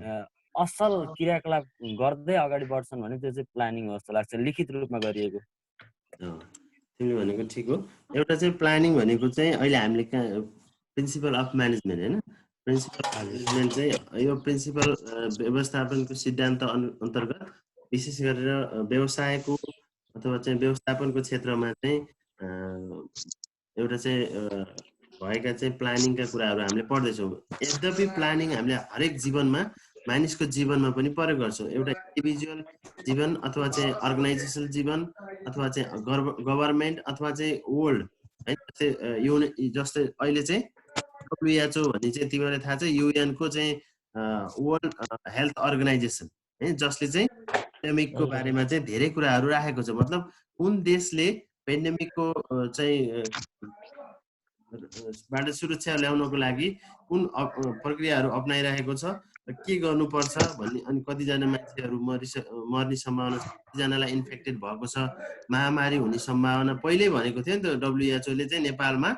असल क्रियाकलाप गर्दै अगाडि बढ्छन् भने त्यो चाहिँ प्लानिङ हो जस्तो लाग्छ, लिखित रूपमा गरिएको। अँ, तिमीले भनेको ठिक हो। एउटा चाहिँ प्लानिङ भनेको चाहिँ अहिले हामीले कहाँ प्रिन्सिपल अफ म्यानेजमेन्ट होइन, प्रिन्सिपल अफ म्यानेजमेन्ट चाहिँ यो प्रिन्सिपल व्यवस्थापनको सिद्धान्त अन्तर्गत विशेष गरेर व्यवसायको अथवा चाहिँ व्यवस्थापनको क्षेत्रमा चाहिँ एउटा चाहिँ भएका चाहिँ प्लानिङका कुराहरू हामीले पढ्दैछौँ। यद्यपि प्लानिङ हामीले हरेक जीवनमा मानिसको जीवनमा पनि प्रयोग गर्छौँ। एउटा इन्डिभिजुअल जीवन अथवा चाहिँ अर्गनाइजेसन जीवन अथवा चाहिँ गभर्मेन्ट अथवा चाहिँ वर्ल्ड होइन, जस्तै अहिले चाहिँ WHO भन्ने चाहिँ तिमीलाई थाहा छ, युएनको चाहिँ वर्ल्ड हेल्थ अर्गनाइजेसन है, जसले चाहिँ पेन्डेमिकको बारेमा चाहिँ धेरै कुराहरू राखेको छ। मतलब कुन देशले पेन्डेमिकको चाहिँ बाट सुरक्षा ल्याउनको लागि कुन प्रक्रियाहरू अपनाइरहेको छ र के गर्नुपर्छ भन्ने, अनि कतिजना मान्छेहरू मर्ने सम्भावना छ, कतिजनालाई इन्फेक्टेड भएको छ, महामारी हुने सम्भावना पहिल्यै भनेको थियो नि त WHO ले चाहिँ नेपालमा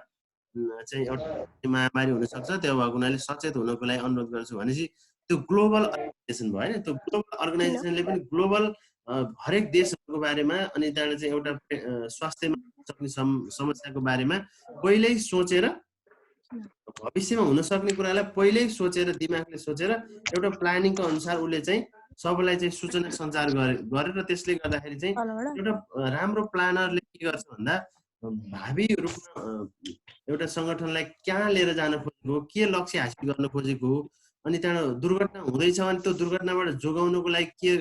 चाहिँ एउटा महामारी हुनसक्छ, त्यो भएको हुनाले सचेत हुनको लागि अनुरोध गर्छु भनेपछि त्यो ग्लोबल अर्गनाइजेसन भयो होइन। त्यो ग्लोबल अर्गनाइजेसनले पनि ग्लोबल हरेक देशहरूको बारेमा अनि त्यहाँबाट चाहिँ एउटा स्वास्थ्यमा सक्ने समस्याको बारेमा पहिल्यै सोचेर भविष्यमा हुन सक्ने कुरालाई पहिल्यै सोचेर दिमागले सोचेर एउटा प्लानिङको अनुसार उसले चाहिँ सबैलाई चाहिँ सूचना सञ्चार गरेर त्यसले गर्दाखेरि चाहिँ एउटा राम्रो प्लानरले के गर्छ भन्दा भावी रूपमा एउटा सङ्गठनलाई कहाँ लिएर जान खोजेको, के लक्ष्य हासिल गर्न खोजेको, अनि त्यहाँबाट दुर्घटना हुँदैछ भने त्यो दुर्घटनाबाट जोगाउनको लागि के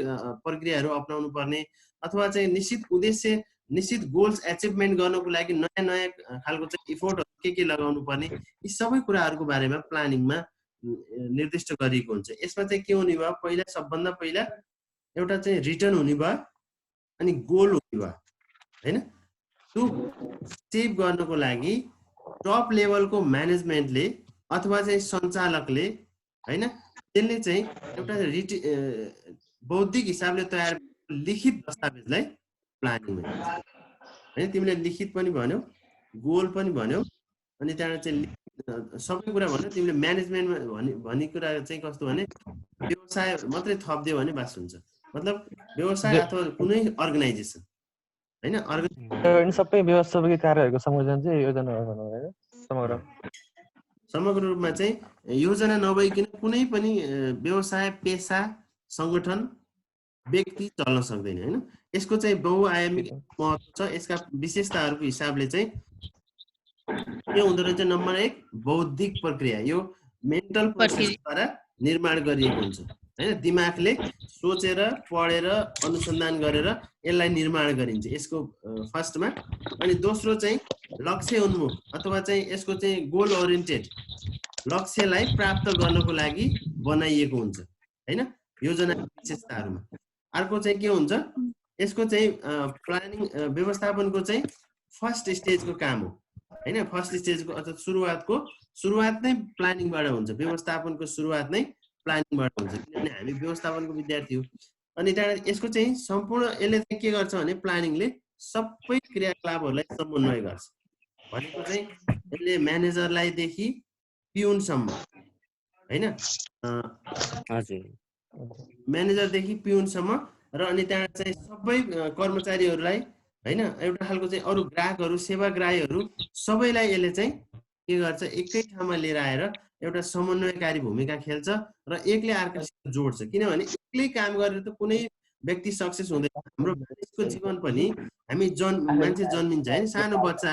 प्रक्रियाहरू अपनाउनु पर्ने, अथवा चाहिँ निश्चित उद्देश्य निश्चित गोल्स एचिभमेन्ट गर्नको लागि नयाँ नयाँ खालको चाहिँ इफोर्टहरू के लगाउनु पर्ने, यी सबै कुराहरूको बारेमा प्लानिङमा निर्दिष्ट गरिएको हुन्छ। यसमा चाहिँ के हुने भयो, पहिला सबभन्दा पहिला एउटा चाहिँ रिटर्न हुने भयो, अनि गोल हुने भयो होइन। त्यो सेभ गर्नको लागि टप लेभलको म्यानेजमेन्टले अथवा चाहिँ सञ्चालकले होइन, त्यसले चाहिँ एउटा बौद्धिक हिसाबले तयार लिखित दस्तावेजलाई प्लानिङ भन्छ होइन। तिमीले लिखित पनि भन्यौ, गोल पनि भन्यौ, अनि त्यहाँबाट चाहिँ सबै कुरा भन्यो। तिमीले म्यानेजमेन्टमा भन्ने कुरा चाहिँ कस्तो भने व्यवसाय मात्रै थपिदियो भने बास हुन्छ। मतलब व्यवसाय अथवा कुनै अर्गनाइजेसन होइन, सबै व्यवस्थापकीय कार्यहरूको संयोजन चाहिँ योजना हो भनौँ हैन। समग्र रूपमा चाहिँ योजना नभइकन कुनै पनि व्यवसाय, पेसा, सङ्गठन, व्यक्ति चल्न सक्दैन होइन। यसको चाहिँ बहुआयामिक महत्त्व छ। यसका विशेषताहरूको हिसाबले चाहिँ के हुँदो रहेछ, नम्बर 1 बौद्धिक प्रक्रिया, यो मेन्टल प्रोसेसद्वारा निर्माण गरिएको हुन्छ होइन। दिमागले सोचेर पढेर अनुसन्धान गरेर यसलाई निर्माण गरिन्छ, यसको फर्स्टमा। अनि दोस्रो चाहिँ लक्ष्य उन्मुख अथवा चाहिँ यसको चाहिँ गोल ओरिएन्टेड, लक्ष्यलाई प्राप्त गर्नको लागि बनाइएको हुन्छ होइन योजना विशेषताहरूमा। अर्को चाहिँ के हुन्छ, यसको चाहिँ प्लानिङ व्यवस्थापनको चाहिँ फर्स्ट स्टेजको काम हो होइन। फर्स्ट स्टेजको अथवा सुरुवात नै प्लानिङबाट हुन्छ। व्यवस्थापनको सुरुवात नै प्लानिङबाट हुन्छ, किनभने हामी व्यवस्थापनको विद्यार्थी हो। अनि त्यहाँबाट यसको चाहिँ सम्पूर्ण यसले चाहिँ के गर्छ भने प्लानिङले सबै क्रियाकलापहरूलाई समन्वय गर्छ। भनेको चाहिँ यसले म्यानेजरलाईदेखि पिउनसम्म होइन, म्यानेजरदेखि पिउनसम्म र अनि त्यहाँ चाहिँ सबै कर्मचारीहरूलाई होइन, एउटा खालको चाहिँ अरू ग्राहकहरू, सेवाग्राहीहरू सबैलाई यसले चाहिँ के गर्छ, एकै ठाउँमा लिएर आएर एउटा समन्वयकारी भूमिका खेल्छ र एकले अर्कासित जोड्छ। किनभने एक्लै काम गरेर त कुनै व्यक्ति सक्सेस हुँदैन। हाम्रो मानिसको जीवन पनि हामी मान्छे जन्मिन्छ होइन, सानो बच्चा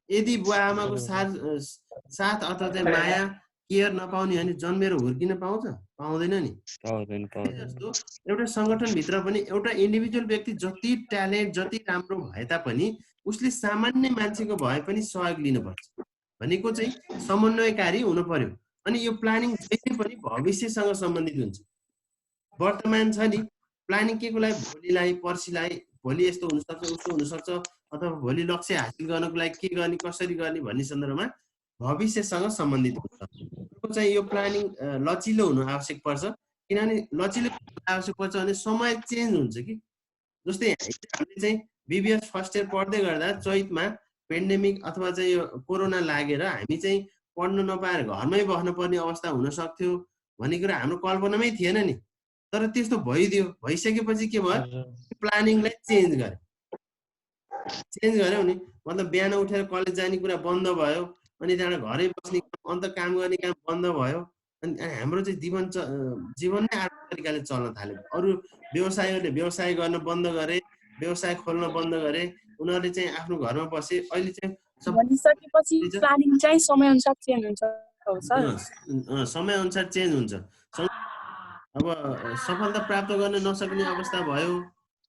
यदि बुवा आमाको साथ अथवा चाहिँ माया केयर नपाउने भने जन्मेर हुर्किन पाउँदैन नि। जस्तो एउटा सङ्गठनभित्र पनि एउटा इन्डिभिजुअल व्यक्ति जति ट्यालेन्ट जति राम्रो भए तापनि उसले सामान्य मान्छेको भए पनि सहयोग लिनुपर्छ। भनेको चाहिँ समन्वयकारी हुनु पर्यो। अनि यो प्लानिङ जहिले पनि भविष्यसँग सम्बन्धित हुन्छ। वर्तमान छ नि प्लानिङ के को लागि, भोलिलाई, पर्सिलाई, भोलि यस्तो हुनसक्छ उस्तो हुनसक्छ अथवा भोलि लक्ष्य हासिल गर्नको लागि के गर्ने कसरी गर्ने भन्ने सन्दर्भमा भविष्यसँग सम्बन्धित हुन्छ। चाहिँ यो प्लानिङ लचिलो हुनु आवश्यक पर्छ, किनभने लचिलो आवश्यक पर्छ भने समय चेन्ज हुन्छ कि जस्तै हामीले चाहिँ बिबिएस फर्स्ट इयर पढ्दै गर्दा चैतमा पेन्डेमिक अथवा चाहिँ यो कोरोना लागेर हामी चाहिँ पढ्न नपाएर घरमै बस्नुपर्ने अवस्था हुन सक्थ्यो भन्ने कुरा हाम्रो कल्पनामै थिएन नि तर त्यस्तो भइदियो भइसकेपछि के भयो प्लानिङलाई चेन्ज गर्यो नि मतलब बिहान उठेर कलेज जाने कुरा बन्द भयो अनि त्यहाँबाट घरै बस्ने अन्त काम गर्ने काम बन्द भयो अनि हाम्रो चाहिँ जीवन नै अर्को तरिकाले चल्न थाल्यो अरू व्यवसायीहरूले व्यवसाय गर्न बन्द गरे व्यवसाय खोल्न बन्द गरे उनीहरूले चाहिँ आफ्नो घरमा बसे अहिले चाहिँ भनिसकेपछि प्लानिङ चाहिँ समयअनुसार चेन्ज हुन्छ समयअनुसार चेन्ज हुन्छ अब सफलता प्राप्त गर्न नसक्ने अवस्था भयो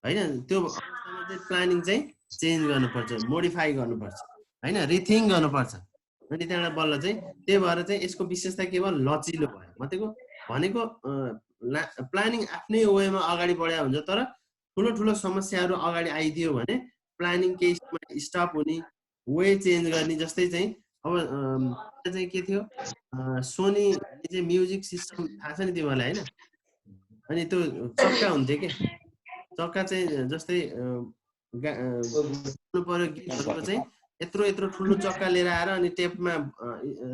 हैन त्यो अवस्थामा चाहिँ प्लानिङ चाहिँ चेन्ज गर्नुपर्छ मोडिफाई गर्नुपर्छ हैन रिथिङ गर्नुपर्छ अनि त्यहाँबाट बल्ल चाहिँ त्यही भएर चाहिँ यसको विशेषता के भयो लचिलो भयो भनेको प्लानिङ आफ्नै वेमा अगाडि बढ्या हुन्छ तर ठुलो समस्याहरू अगाडि आइदियो भने प्लानिङ केही समय स्टप हुने वे चेन्ज गर्ने जस्तै चाहिँ अब चाहिँ के थियो सोनीले चाहिँ म्युजिक सिस्टम थाहा छ नि तिमीहरूलाई हैन अनि त्यो चक्का हुन्थ्यो के चक्का चाहिँ जस्तै पर्यो गीतहरूको चाहिँ यत्रो ठुलो चक्का लिएर आएर अनि टेपमा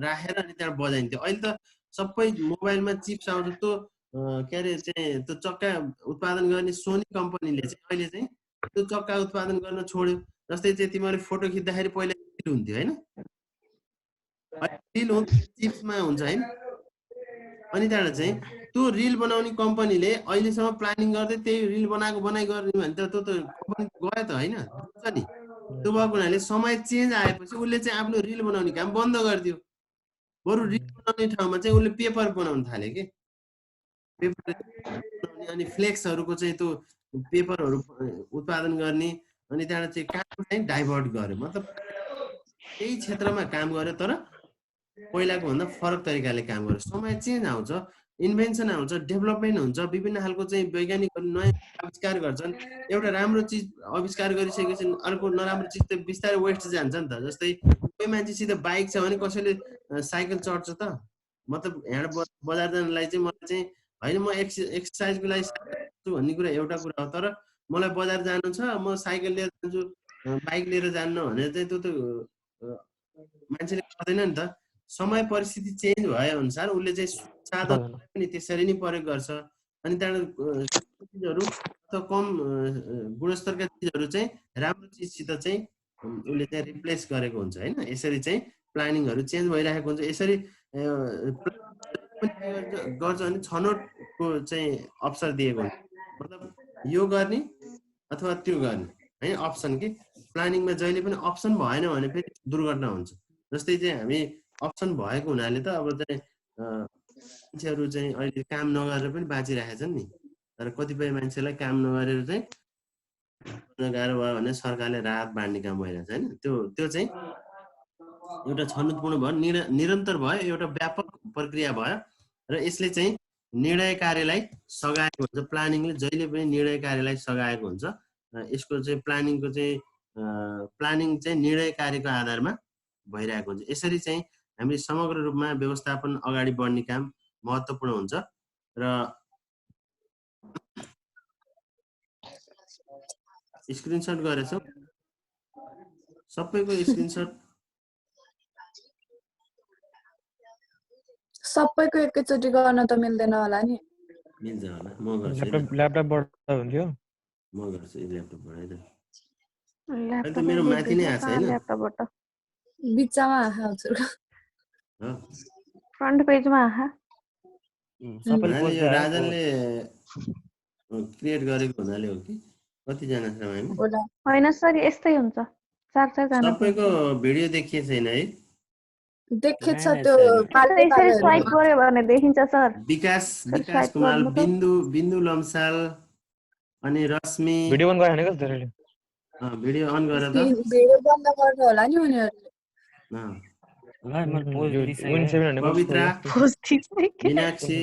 राखेर अनि त्यहाँ बजाइन्थ्यो अहिले त सबै मोबाइलमा चिप्स आउँछ त्यो के अरे चाहिँ त्यो चक्का उत्पादन गर्ने सोनी कम्पनीले चाहिँ अहिले चाहिँ त्यो चक्का उत्पादन गर्न छोड्यो जस्तै चाहिँ तिमीहरूले फोटो खिच्दाखेरि पहिला रिल हुन्थ्यो हैन रिल चिप्समा हुन्छ हैन अनि त्यहाँबाट चाहिँ त्यो रिल बनाउने कम्पनीले अहिलेसम्म प्लानिङ गर्दै त्यही रिल बनाइ गर्ने भने त त्यो त कम्पनी गयो त हैन नि त्यो भएको हुनाले समय चेन्ज आएपछि उसले चाहिँ आफ्नो रिल बनाउने काम बन्द गरिदियो बरु रिल बनाउने ठाउँमा चाहिँ उसले पेपर बनाउन थाल्यो कि पेपर अनि फ्लेक्सहरूको चाहिँ त्यो पेपरहरू उत्पादन गर्ने अनि त्यहाँबाट चाहिँ काम चाहिँ डाइभर्ट गर्यो मतलब त्यही क्षेत्रमा काम गर्यो तर पहिलाको भन्दा फरक तरिकाले काम गर्यो समय चेन्ज आउँछ इन्भेन्सन आउँछ डेभलपमेन्ट हुन्छ विभिन्न खालको चाहिँ वैज्ञानिकहरू नयाँ आविष्कार गर्छन् एउटा राम्रो चिज आविष्कार गरिसकेपछि अर्को नराम्रो चिज त बिस्तारै वेस्ट जान्छ नि त जस्तै कोही मान्छेसित बाइक छ भने कसैले साइकल चढ्छ त मतलब यहाँ बजार जानलाई चाहिँ मलाई चाहिँ होइन म एक्सर्साइजको लागि छु भन्ने कुरा एउटा कुरा हो तर मलाई बजार जानु छ म साइकल लिएर जान्छु बाइक लिएर जान्न भने चाहिँ त्यो त मान्छेले गर्दैन नि त समय परिस्थिति चेन्ज भए अनुसार उसले चाहिँ साधन पनि त्यसरी नै प्रयोग गर्छ अनि त्यहाँबाट चिजहरू अथवा कम गुणस्तरका चिजहरू चाहिँ राम्रो चिजसित चाहिँ उसले चाहिँ रिप्लेस गरेको हुन्छ हैन यसरी चाहिँ प्लानिङहरू चेन्ज भइरहेको हुन्छ यसरी गर्छ भने छनौटको चाहिँ अवसर दिएको हुन्छ मतलब यो गर्ने अथवा त्यो गर्ने है अप्सन कि प्लानिङमा जहिले पनि अप्सन भएन भने फेरि दुर्घटना हुन्छ जस्तै चाहिँ हामी अप्सन भएको हुनाले त अब चाहिँ मान्छेहरू चाहिँ अहिले काम नगरेर पनि बाँचिरहेका छन् नि तर कतिपय मान्छेलाई काम नगरेर चाहिँ गाह्रो भयो भने सरकारले राहत बाँड्ने काम भइरहेछ हैन त्यो चाहिँ एउटा छनौटपूर्ण भयो निरन्तर भयो एउटा व्यापक प्रक्रिया भयो र यसले चाहिँ निर्णय कार्यलाई सघाएको हुन्छ प्लानिङले जहिले पनि निर्णय कार्यलाई सघाएको हुन्छ यसको चाहिँ प्लानिङको चाहिँ प्लानिङ चाहिँ निर्णय कार्यको आधारमा भइरहेको हुन्छ यसरी चाहिँ हामीले समग्र रूपमा व्यवस्थापन अगाडि बढ्ने काम महत्त्वपूर्ण हुन्छ र स्क्रिनशट गरेछौ सबैको स्क्रिनशट सबैको एकैचोटि गर्न त मिल्दैन होला नि मिल्छ होला म गर्छु ल्यापटपबाट हुन्थ्यो म गर्छु ल्यापटपबाट है त मेरो माथि नै आछ हैन ल्यापटपबाट बिचमा आउँछ फ्रन्ट पेजमा आहा यो राजनले क्रिएट गरेको हुनाले हो कि कति जना छौँ हामी हैन सर यस्तै हुन्छ 4 जना सबैको भिडियो देखिए छैन है देखेछ त्यो यसरी स्वाइप गर्यो भने देखिन्छ सर विकास कुमार बिन्दु लम्साल अनि रश्मि भिडियो बन्द गरे हैन धेरैले भिडियो अन गरेर त भिडियो बन्द गर्नु होला नि उनीहरुले पवित्रा मीनाक्षी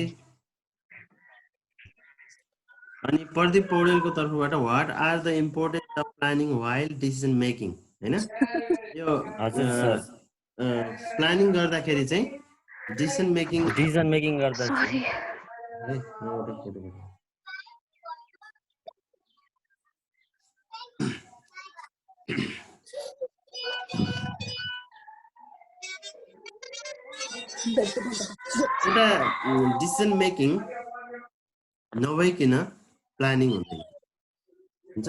अनि प्रदीप पौडेलको तर्फबाट what are the importance of planning while decision making हैन यो प्लानिङ गर्दाखेरि चाहिँ डिसिजन मेकिङ गर्दा है म एउटा फोटो पठाउँछु। एउटा डिसिजन मेकिङ नभइकन प्लानिङ हुँदैन हुन्छ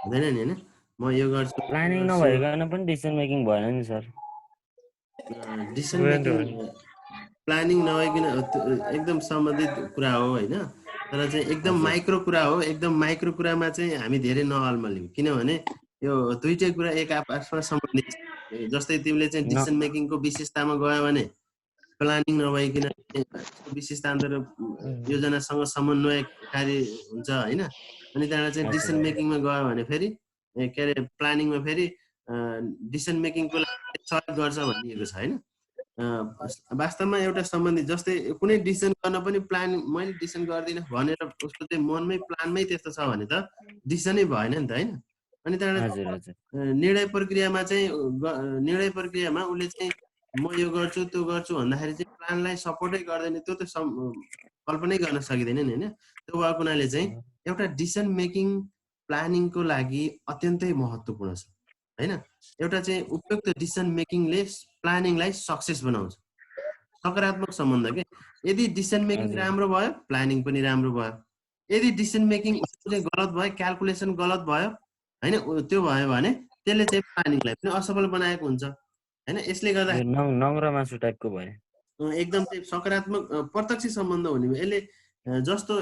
हुँदैन नि होइन म यो गर्छु प्लानिङ नभइकन पनि डिसिजन मेकिङ भएन नि सर। डिसिजन मेकिङ प्लानिङ नभइकन एकदम सम्बन्धित कुरा हो होइन तर चाहिँ एकदम माइक्रो कुरा हो एकदम माइक्रो कुरामा चाहिँ हामी धेरै नअल्मल्यौँ किनभने यो दुईटै कुरा एक आपसमा सम्बन्धित छ। जस्तै तिमीले चाहिँ डिसिजन मेकिङको विशेषतामा गयो भने प्लानिङ नभइकन विशेषता अन्तर योजनासँग समन्वयकारी हुन्छ होइन अनि त्यहाँबाट चाहिँ डिसिजन मेकिङमा गयो भने फेरि के अरे प्लानिङमा फेरि डिसिजन मेकिङको लागि सहयोग गर्छ भनिएको छ होइन वास्तवमा एउटा सम्बन्धित जस्तै कुनै डिसिजन गर्न पनि प्लान मैले डिसिजन गर्दिनँ भनेर उसको चाहिँ मनमै प्लानमै त्यस्तो छ भने त डिसिजनै भएन नि त होइन अनि त्यहाँबाट निर्णय प्रक्रियामा उसले चाहिँ म यो गर्छु त्यो गर्छु भन्दाखेरि चाहिँ प्लानलाई सपोर्टै गर्दैन त्यो त कल्पनै गर्न सकिँदैन नि होइन त्यो भएको हुनाले चाहिँ एउटा डिसिजन मेकिङ प्लानिङको लागि अत्यन्तै महत्त्वपूर्ण छ होइन एउटा चाहिँ उपयुक्त डिसिजन मेकिङले प्लानिङलाई सक्सेस बनाउँछ सकारात्मक सम्बन्ध के यदि डिसिजन मेकिङ राम्रो भयो प्लानिङ पनि राम्रो भयो यदि डिसिजन मेकिङ चाहिँ गलत भयो क्यालकुलेसन गलत भयो होइन त्यो भयो भने त्यसले चाहिँ प्लानिङलाई पनि असफल बनाएको हुन्छ होइन यसले गर्दा नङ्ग्रा मासु टाइपको भयो एकदम चाहिँ सकारात्मक प्रत्यक्ष सम्बन्ध हुने भयो यसले जस्तो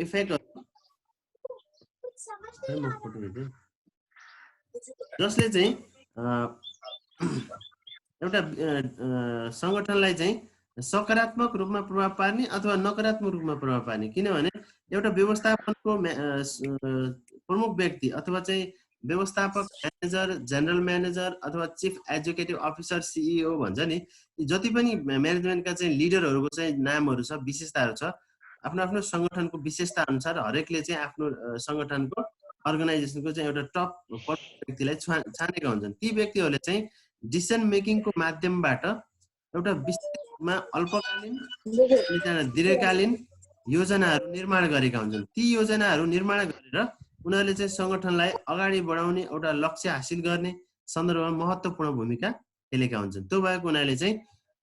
इफेक्टहरू जसले चाहिँ एउटा सङ्गठनलाई चाहिँ सकारात्मक रूपमा प्रभाव पार्ने अथवा नकारात्मक रूपमा प्रभाव पार्ने किनभने एउटा व्यवस्थापनको प्रमुख व्यक्ति अथवा चाहिँ व्यवस्थापक म्यानेजर जनरल म्यानेजर अथवा चिफ एक्जिक्युटिभ अफिसर सिइओ भन्छ नि जति पनि म्यानेजमेन्टका चाहिँ लिडरहरूको चाहिँ नामहरू छ विशेषताहरू छ आफ्नो आफ्नो सङ्गठनको विशेषता अनुसार हरेकले चाहिँ आफ्नो सङ्गठनको अर्गनाइजेसनको चाहिँ एउटा टप व्यक्तिलाई छानेका हुन्छन् ती व्यक्तिहरूले चाहिँ डिसिजन मेकिङको माध्यमबाट एउटा विशेषमा अल्पकालीन दीर्घकालीन योजनाहरू निर्माण गरेका हुन्छन् ती योजनाहरू निर्माण गरेर उनीहरूले चाहिँ सङ्गठनलाई अगाडि बढाउने एउटा लक्ष्य हासिल गर्ने सन्दर्भमा महत्त्वपूर्ण भूमिका खेलेका हुन्छन् त्यो भएको हुनाले चाहिँ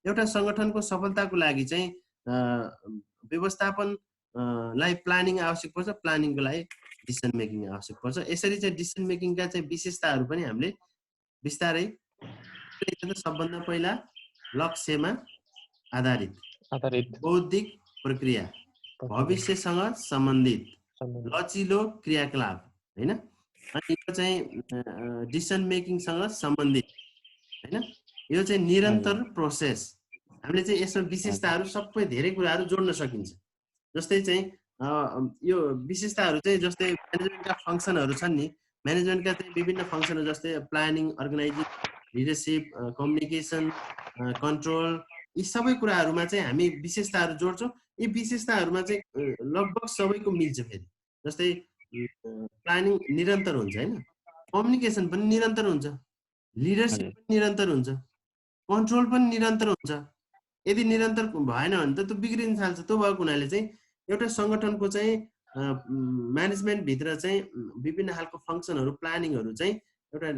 एउटा सङ्गठनको सफलताको लागि चाहिँ व्यवस्थापनलाई प्लानिङ आवश्यक पर्छ प्लानिङको लागि डिसिजन मेकिङ आवश्यक पर्छ यसरी चाहिँ डिसिजन मेकिङका चाहिँ विशेषताहरू पनि हामीले बिस्तारै सबभन्दा पहिला लक्ष्यमा आधारित बौद्धिक प्रक्रिया भविष्यसँग सम्बन्धित लचिलो क्रियाकलाप होइन अनि यो चाहिँ डिसिजन मेकिङसँग सम्बन्धित होइन यो चाहिँ निरन्तर प्रोसेस हामीले चाहिँ यसमा विशेषताहरू सबै धेरै कुराहरू जोड्न सकिन्छ जस्तै चाहिँ यो विशेषताहरू चाहिँ जस्तै म्यानेजमेन्टका फङ्सनहरू छन् नि म्यानेजमेन्टका चाहिँ विभिन्न फङ्सनहरू जस्तै planning organising leadership communication control यी सबै कुराहरूमा चाहिँ हामी विशेषताहरू जोड्छौँ यी विशेषताहरूमा चाहिँ लगभग सबैको मिल्छ फेरि जस्तै प्लानिङ निरन्तर हुन्छ होइन कम्युनिकेसन पनि निरन्तर हुन्छ लिडरसिप पनि निरन्तर हुन्छ कन्ट्रोल पनि निरन्तर हुन्छ यदि निरन्तर भएन भने त त्यो बिग्रिन थाल्छ त्यो भएको हुनाले चाहिँ एउटा सङ्गठनको चाहिँ म्यानेजमेन्टभित्र चाहिँ विभिन्न खालको फङ्सनहरू प्लानिङहरू चाहिँ एउटा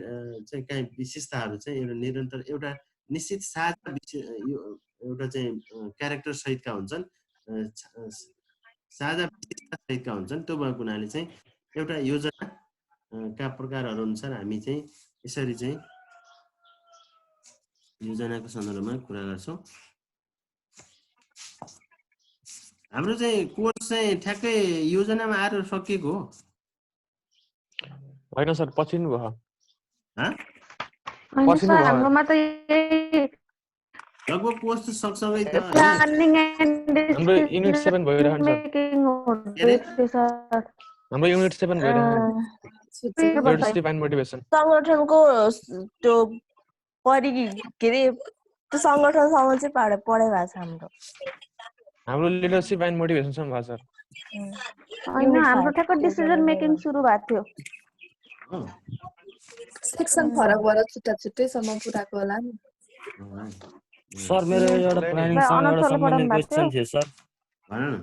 चाहिँ कहीँ विशेषताहरू चाहिँ एउटा निरन्तर एउटा निश्चित साझा एउटा चाहिँ क्यारेक्टर सहितका हुन्छन् साझा विशेषता सहितका हुन्छन् त्यो भएको हुनाले चाहिँ एउटा योजनाका प्रकारहरू अनुसार हामी चाहिँ यसरी चाहिँ योजनाको सन्दर्भमा कुरा गर्छौँ हाम्रो चाहिँ कोर्स चाहिँ ठ्याक्कै योजनामा आएर सकिएको हो होइन सर पछि नै भयो हाम्रोमा त लगभग कोर्स त सँगसँगै त हाम्रो युनिट 7 भइरहेको छ हाम्रो युनिट 7 भइरहेको छ मोटिभेसन सङ्गठनको त्यो के अरे त्यो सङ्गठनसँग चाहिँ पढाइ भएको छ हाम्रो लिडरसिप एन्ड मोटिभेसन सम भयो सर हैन हाम्रो ठ्याक्क डिसिजन मेकिङ सुरु भएको थियो सेक्सन फरक भएर छुट्टैसम्म पुराको होला नि सर मेरो एउटा प्लानिङ सँग एउटा सम्बन्धित क्वेशन थियो सर भन न।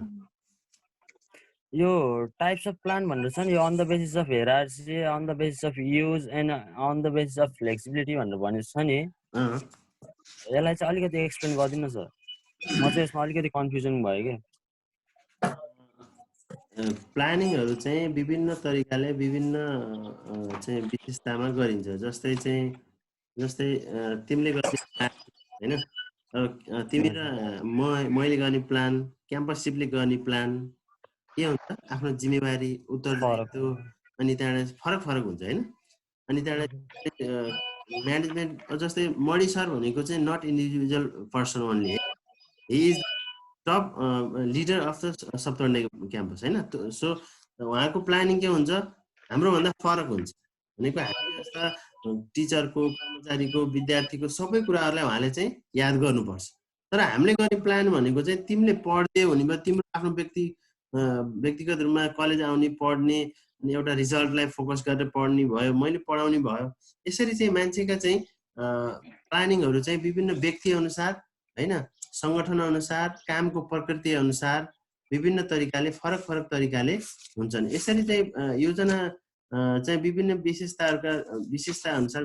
यो टाइप्स अफ प्लान भनेर छ नि, यो on the basis of hierarchy, on the basis of use and on the basis of flexibility भनेर भनेको छ नि, यसलाई चाहिँ अलिकति एक्सप्लेन गरिदिनु सर। म चाहिँ यसमा अलिकति कन्फ्युजन भयो कि। प्लानिङहरू चाहिँ विभिन्न तरिकाले विभिन्न चाहिँ विशेषतामा गरिन्छ। जस्तै तिमीले गर्ने प्लान होइन, तिमी र मैले गर्ने प्लान, क्याम्पससिपले गर्ने प्लान के हुन्छ, आफ्नो जिम्मेवारी, उत्तरदायित्व, अनि त्यहाँबाट फरक हुन्छ होइन। अनि त्यहाँबाट म्यानेजमेन्ट, जस्तै मणि सर भनेको चाहिँ not individual person only, he is top leader of the सप्तरने क्याम्पस होइन। सो उहाँको प्लानिङ के हुन्छ, हाम्रोभन्दा फरक हुन्छ। भनेको हामी जस्ता टिचरको, कर्मचारीको, विद्यार्थीको सबै कुराहरूलाई उहाँले चाहिँ याद गर्नुपर्छ। तर हामीले गर्ने प्लान भनेको चाहिँ तिमीले पढ्दै हुने भयो, तिम्रो आफ्नो व्यक्तिगत रूपमा कलेज आउने, पढ्ने, अनि एउटा रिजल्टलाई फोकस गरेर पढ्ने भयो, मैले पढाउने भयो। यसरी चाहिँ मान्छेका चाहिँ प्लानिङहरू चाहिँ विभिन्न व्यक्ति अनुसार होइन, सङ्गठन अनुसार, कामको प्रकृति अनुसार विभिन्न तरिकाले फरक तरिकाले हुन्छन्। यसरी चाहिँ योजना चाहिँ विभिन्न विशेषता अनुसार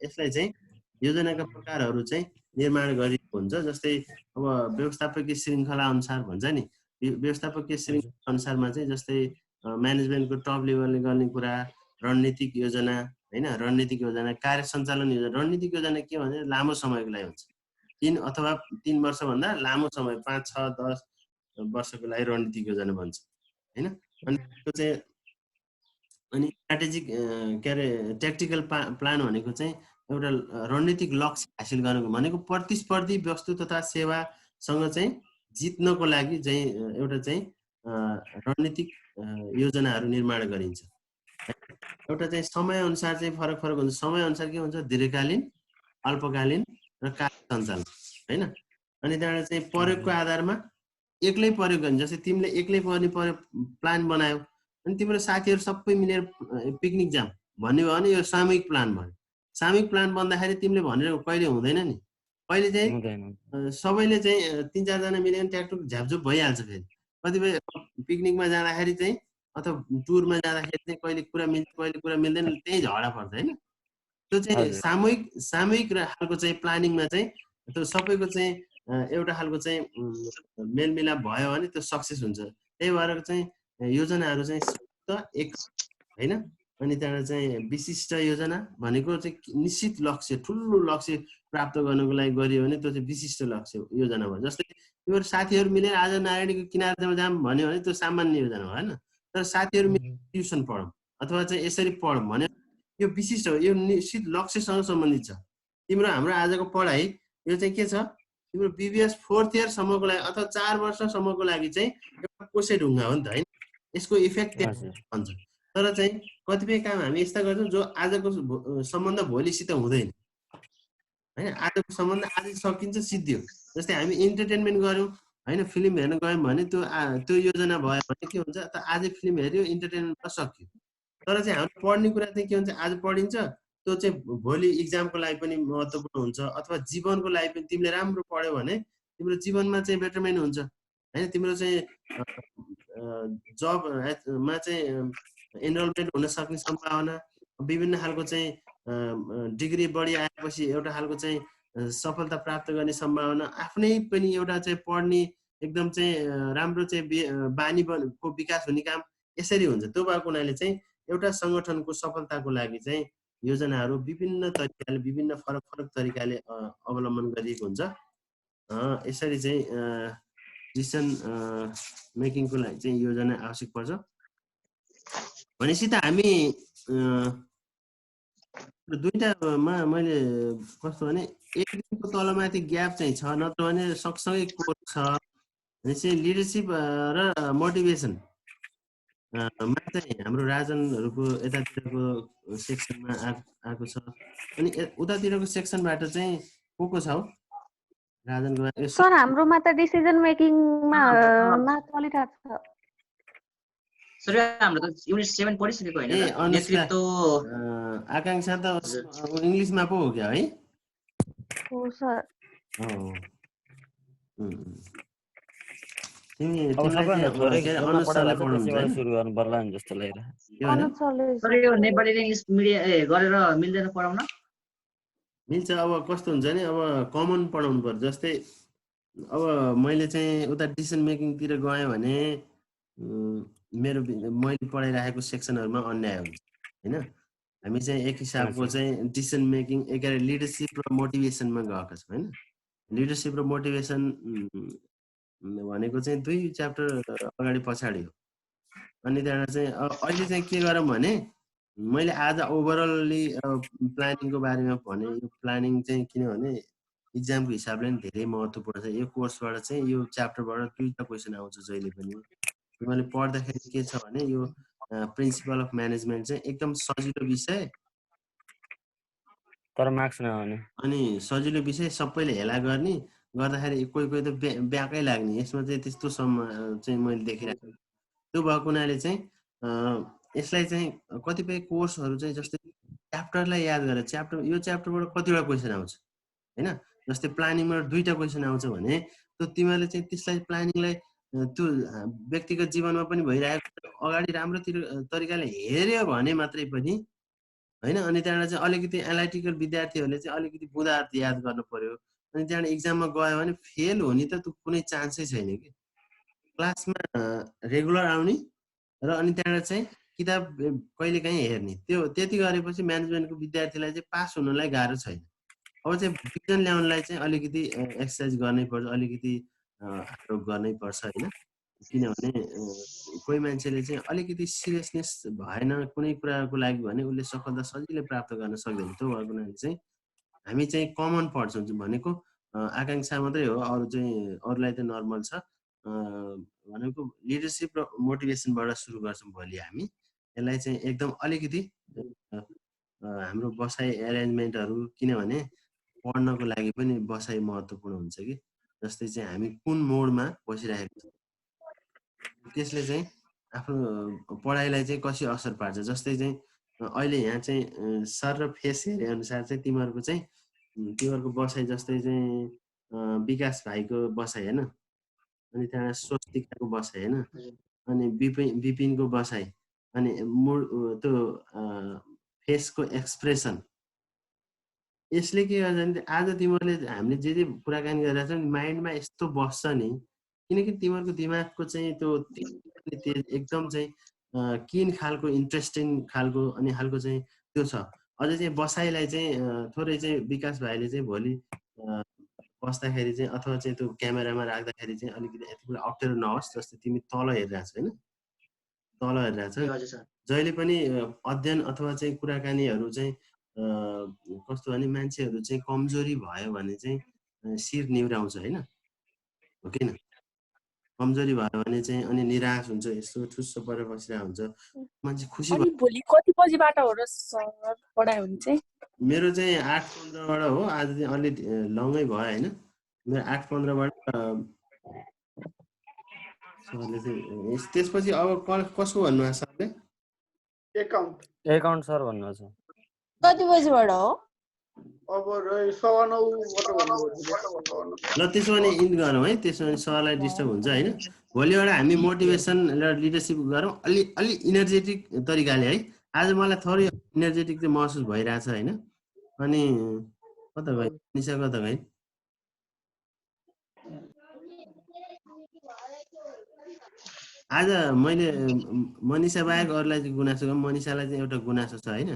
यसलाई चाहिँ योजनाका प्रकारहरू चाहिँ निर्माण गरिएको हुन्छ। जस्तै अब व्यवस्थापकीय श्रृङ्खला अनुसार भन्छ नि, व्यवस्थापकीय श्रृङ्खला अनुसारमा चाहिँ जस्तै म्यानेजमेन्टको टप लेभलले गर्ने कुरा, रणनीतिक योजना होइन, रणनीतिक योजना, कार्य सञ्चालन योजना। रणनीतिक योजना के भने लामो समयको लागि हुन्छ, 3 अथवा 3 वर्षभन्दा लामो समय, 5, 6, 10 वर्षको लागि रणनीतिक योजना भन्छ होइन। अनि त्यो चाहिँ अनि स्ट्राटेजिक के अरे ट्याक्टिकल प्लान भनेको चाहिँ एउटा रणनीतिक लक्ष्य हासिल गर्नुको भनेको प्रतिस्पर्धी वस्तु तथा सेवासँग चाहिँ जित्नको लागि चाहिँ एउटा चाहिँ रणनीतिक योजनाहरू निर्माण गरिन्छ। एउटा चाहिँ समयअनुसार चाहिँ फरक हुन्छ। समयअनुसार के हुन्छ, दीर्घकालीन, अल्पकालीन र कार्य सञ्चालन होइन। अनि त्यहाँबाट चाहिँ प्रयोगको आधारमा एक्लै प्रयोग गर्ने, जस्तै तिमीले एक्लै गर्ने प्लान बनायो अनि तिम्रो साथीहरू सबै मिलेर पिकनिक जाम भन्ने भयो भने यो सामूहिक प्लान भयो। सामूहिक प्लान बन्दाखेरि तिमीले भनेर कहिले हुँदैन नि, कहिले चाहिँ सबैले चाहिँ 3-4 जना मिल्यो भने ट्याकटुक झ्यापझुप भइहाल्छ। फेरि कतिपय पिकनिकमा जाँदाखेरि चाहिँ अथवा टुरमा जाँदाखेरि चाहिँ कहिले कुरा मिल्छ, कहिले कुरा मिल्दैन, त्यही झगडा पर्छ होइन। त्यो चाहिँ सामूहिक खालको चाहिँ प्लानिङमा चाहिँ त्यो सबैको चाहिँ एउटा खालको चाहिँ मेलमिलाप भयो भने त्यो सक्सेस हुन्छ। त्यही भएर चाहिँ योजनाहरू चाहिँ एक होइन। अनि त्यहाँबाट चाहिँ विशिष्ट योजना भनेको चाहिँ निश्चित लक्ष्य, ठुलो लक्ष्य प्राप्त गर्नको लागि गरियो भने त्यो चाहिँ विशिष्ट लक्ष्य योजना भयो। जस्तै तिम्रो साथीहरू मिलेर आज नारायणीको किनारमा जाम भन्यो भने त्यो सामान्य योजना हो होइन। तर साथीहरू मिलेर ट्युसन पढौँ अथवा चाहिँ यसरी पढौँ भन्यो यो विशिष्ट हो, यो निश्चित लक्ष्यसँग सम्बन्धित छ। तिम्रो हाम्रो आजको पढाइ यो चाहिँ के छ, तिम्रो BBS 4th year सम्मको लागि अथवा 4 वर्षसम्मको लागि चाहिँ एउटा कोसे ढुङ्गा हो नि त होइन। यसको इफेक्ट हुन्छ। तर चाहिँ कतिपय काम हामी यस्ता गर्छौँ जो आजको सम्बन्ध भोलिसित हुँदैन होइन। आजको सम्बन्ध आज सकिन्छ, सिद्धियो। जस्तै हामी इन्टरटेनमेन्ट गऱ्यौँ होइन, फिल्म हेर्न गयौँ भने त्यो योजना भयो भने के हुन्छ, त आज फिल्म हेऱ्यो, इन्टरटेनमेन्ट सक्यो। तर चाहिँ हाम्रो पढ्ने कुरा चाहिँ के हुन्छ, आज पढिन्छ, त्यो चाहिँ भोलि इक्जामको लागि पनि महत्त्वपूर्ण हुन्छ, अथवा जीवनको लागि पनि तिमीले राम्रो पढ्यौ भने तिम्रो जीवनमा चाहिँ बेटरमेन्ट हुन्छ होइन। तिम्रो चाहिँ जबमा चाहिँ इनरोलमेन्ट हुन सक्ने सम्भावना, विभिन्न खालको चाहिँ डिग्री बढी आएपछि एउटा खालको चाहिँ सफलता प्राप्त गर्ने सम्भावना, आफ्नै पनि एउटा चाहिँ पढ्ने एकदम चाहिँ राम्रो चाहिँ बानीको विकास हुने काम यसरी हुन्छ। त्यो भएको हुनाले चाहिँ एउटा सङ्गठनको सफलताको लागि चाहिँ योजनाहरू विभिन्न तरिकाले, विभिन्न फरक तरिकाले अवलम्बन गरिएको हुन्छ। यसरी चाहिँ डिसिसन मेकिङको लागि चाहिँ योजना आवश्यक पर्छ। भनेपछि त हामी दुईटामा मैले कस्तो भने एक दिनको तलमाथि ग्याप चाहिँ छ, नत्र भने सँगसँगै कोर्स छ। भनेपछि लिडरसिप र मोटिभेसन मा चाहिँ हाम्रो राजनहरूको यतातिरको सेक्सनमा आएको छ। अनि उतातिरको सेक्सनबाट चाहिँ को छ हौ राजनको? सर हाम्रोमा त डिसिजन मेकिङमा चलिरहेको छ। सर हाम्रो त युनिट 7 पढिसकेको हैन त, नेतृत्व आकांक्षा त इंग्लिशमा पो हो क्या है? हो सर। तिमीलाई सबैभन्दा थोरै के अरे स्कुलमा अनुज सरले पढाएको छ पढाउनुहुन्छ त्यसैबाट हैन सुरु गर्नु पर्ला नि जस्तो लागिरहेको के भने अनुज सरले तर यो नेपाली र इङ्ग्लिस मिडिया गरेर मिल्दैन पढाउन? मिल्छ अब कस्तो हुन्छ नि अब कमन पढाउनु पर्छ जस्तै अब मैले चाहिँ उता डिसिसन मेकिङतिर गएँ भने मैले पढाइरहेको सेक्सनहरूमा अन्याय हुन्छ होइन हामी चाहिँ एक हिसाबको चाहिँ डिसिसन मेकिङ एक लिडरसिप र मोटिभेसनमा गएका छौँ होइन लिडरसिप र मोटिभेसन भनेको चाहिँ 2 च्याप्टर अगाडि पछाडि हो अनि त्यहाँबाट चाहिँ अहिले चाहिँ के गरौँ भने मैले आज ओभरअल्ली प्लानिङको बारेमा भने यो प्लानिङ चाहिँ किनभने इक्जामको हिसाबले पनि धेरै महत्त्वपूर्ण छ यो कोर्सबाट चाहिँ यो च्याप्टरबाट 2टा क्वेसन आउँछ जहिले पनि तिमीले पढ्दाखेरि के छ भने यो प्रिन्सिपल अफ म्यानेजमेन्ट चाहिँ एकदम सजिलो विषय तर मार्क्स नआउने अनि सजिलो विषय सबैले हेला गर्ने गर्दाखेरि कोही त ब्याकै लाग्ने यसमा चाहिँ त्यस्तो चाहिँ मैले देखिरहेको त्यो भएको हुनाले चाहिँ यसलाई चाहिँ कतिपय कोर्सहरू चाहिँ जस्तै च्याप्टरलाई याद गरेर यो च्याप्टरबाट कतिवटा क्वेसन आउँछ हैन जस्तै प्लानिङबाट 2टा क्वेसन आउँछ भने त्यो तिमीले चाहिँ त्यसलाई प्लानिङलाई त्यो व्यक्तिगत जीवनमा पनि भइरहेको अगाडि राम्रो तरिकाले हेर्यो भने मात्रै पनि हैन अनि त्यहाँबाट चाहिँ अलिकति एनालिटिकल विद्यार्थीहरूले चाहिँ अलिकति बुँदार्थ याद गर्नु पर्यो अनि त्यहाँबाट इक्जाममा गयो भने फेल हुने त कुनै चान्सै छैन कि क्लासमा रेगुलर आउने र अनि त्यहाँबाट चाहिँ किताब कहिलेकाहीँ हेर्ने त्यति गरेपछि म्यानेजमेन्टको विद्यार्थीलाई चाहिँ पास हुनलाई गाह्रो छैन अब चाहिँ डिभिजन ल्याउनलाई चाहिँ अलिकति एक्सर्साइज गर्नै पर्छ अलिकति हार्ड गर्नै पर्छ हैन किनभने कोही मान्छेले चाहिँ अलिकति सिरियसनेस भएन कुनै कुराको लागि भने उसले सफलता सजिलै प्राप्त गर्न सक्दैन त्यो भएको हुनाले चाहिँ हामी चाहिँ कमन पढ्छौँ भनेको आकांक्षा मात्रै हो अरू चाहिँ अरूलाई त नर्मल छ भनेको लिडरसिप र मोटिभेसनबाट सुरु गर्छौँ भोलि हामी यसलाई चाहिँ एकदम अलिकति हाम्रो बसाइ एरेन्जमेन्टहरू किनभने पढ्नको लागि पनि बसाइ महत्त्वपूर्ण हुन्छ कि जस्तै चाहिँ हामी कुन मोडमा बसिरहेको छौँ त्यसले चाहिँ आफ्नो पढाइलाई चाहिँ कसरी असर पार्छ जस्तै चाहिँ अहिले यहाँ चाहिँ सर र फेस हेरे अनुसार चाहिँ तिमीहरूको बसाइ जस्तै चाहिँ विकास भाइको बसाइ हैन अनि त्यहाँ स्वस्तिकाको बसाइ हैन अनि विपिनको बसाइ अनि त्यो फेसको एक्सप्रेसन यसले के गर्छ भने आज तिमीहरूले हामीले जे कुराकानी गरिरहेको छौँ माइन्डमा यस्तो बस्छ नि किनकि तिमीहरूको दिमागको चाहिँ त्यो एकदम चाहिँ किन खालको इन्ट्रेस्टिङ खालको अनि खालको चाहिँ त्यो छ अझै चाहिँ बसाइलाई चाहिँ थोरै चाहिँ विकास भाइले चाहिँ भोलि बस्दाखेरि चाहिँ अथवा चाहिँ त्यो क्यामेरामा राख्दाखेरि चाहिँ अलिकति यति कुरा अप्ठ्यारो नहोस् जस्तै तिमी तल हेरिरहेको छौ हैन तल हेरिरहेको छ जहिले पनि अध्ययन अथवा चाहिँ कुराकानीहरू चाहिँ कस्तो भने मान्छेहरू चाहिँ कमजोरी भयो भने चाहिँ शिर निहुराउँछ हैन हो किन कमजोरी भयो भने चाहिँ अनि निराश हुन्छ यस्तो ठुस्सो परेर बसिरहेको हुन्छ मान्छे खुसी अनि भोलि कति बजीबाट हो र सर पढाइ हुन्छ मेरो चाहिँ 8:15 बाट हो आज चाहिँ अलि लङै भयो हैन मेरो 8:15 बाट सरले चाहिँ त्यसपछि अब कसको भन्नु सरले एकाउन्ट सर भन्नुहुन्छ कति बजीबाट हो अब 9:15 ल त्यसो भने इन्ड गरौँ है त्यसो भने सरलाई डिस्टर्ब हुन्छ हैन भोलिबाट हामी मोटिभेसन र लिडरसिप गरौँ अलि इनर्जेटिक तरिकाले है आज मलाई थोरै इनर्जेटिक चाहिँ महसुस भइरहेछ हैन अनि कता गयो निशा कता गयो आज मैले मनिषा बाहेक अरूलाई चाहिँ गुनासो गर्म मनिषालाई चाहिँ एउटा गुनासो छ हैन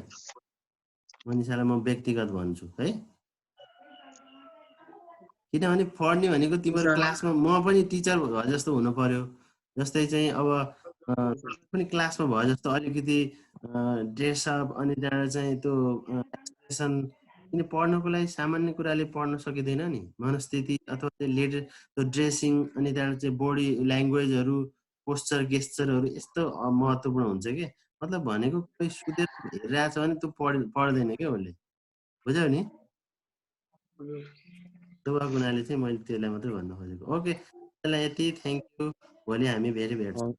मनिषालाई म व्यक्तिगत भन्छु है किनभने पढ्ने भनेको तिम्रो क्लासमा म पनि टिचर भए जस्तो हुनु पर्यो जस्तै चाहिँ अब पनि क्लासमा भए जस्तो अलिकति ड्रेसअप अनि त्यहाँबाट चाहिँ त्यो एक्सप्रेसन किन पढ्नको लागि सामान्य कुराले पढ्न सकिँदैन नि मनस्थिति अथवा चाहिँ लेडर त्यो ड्रेसिङ अनि त्यहाँबाट चाहिँ बडी ल्याङ्ग्वेजहरू पोस्चर गेस्चरहरू यस्तो महत्त्वपूर्ण हुन्छ कि मतलब भनेको कोही सुतेर हेरिरहेछ भने त्यो पढ्दैन क्या उसले बुझ्यौ नि त्यो भएको हुनाले चाहिँ मैले त्यसलाई मात्रै भन्नु खोजेको ओके त्यसलाई यति थ्याङ्क यू भोलि हामी भेट्छौँ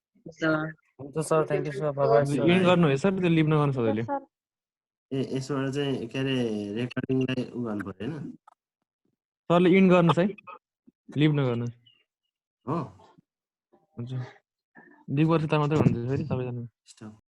हुन्छ sir thank you sir bye end गर्नु है सर त्यो लिभ नगर्नु सबैले यसबाट चाहिँ के अरे रेकर्डिङलाई उ गर्नु पर्यो हैन सरले इन्ड गर्नुहोस् है लिभ नगर्नु हो हुन्छ 2 वर्ष त मात्रै हुन्छ फेरि सबैजना Stop.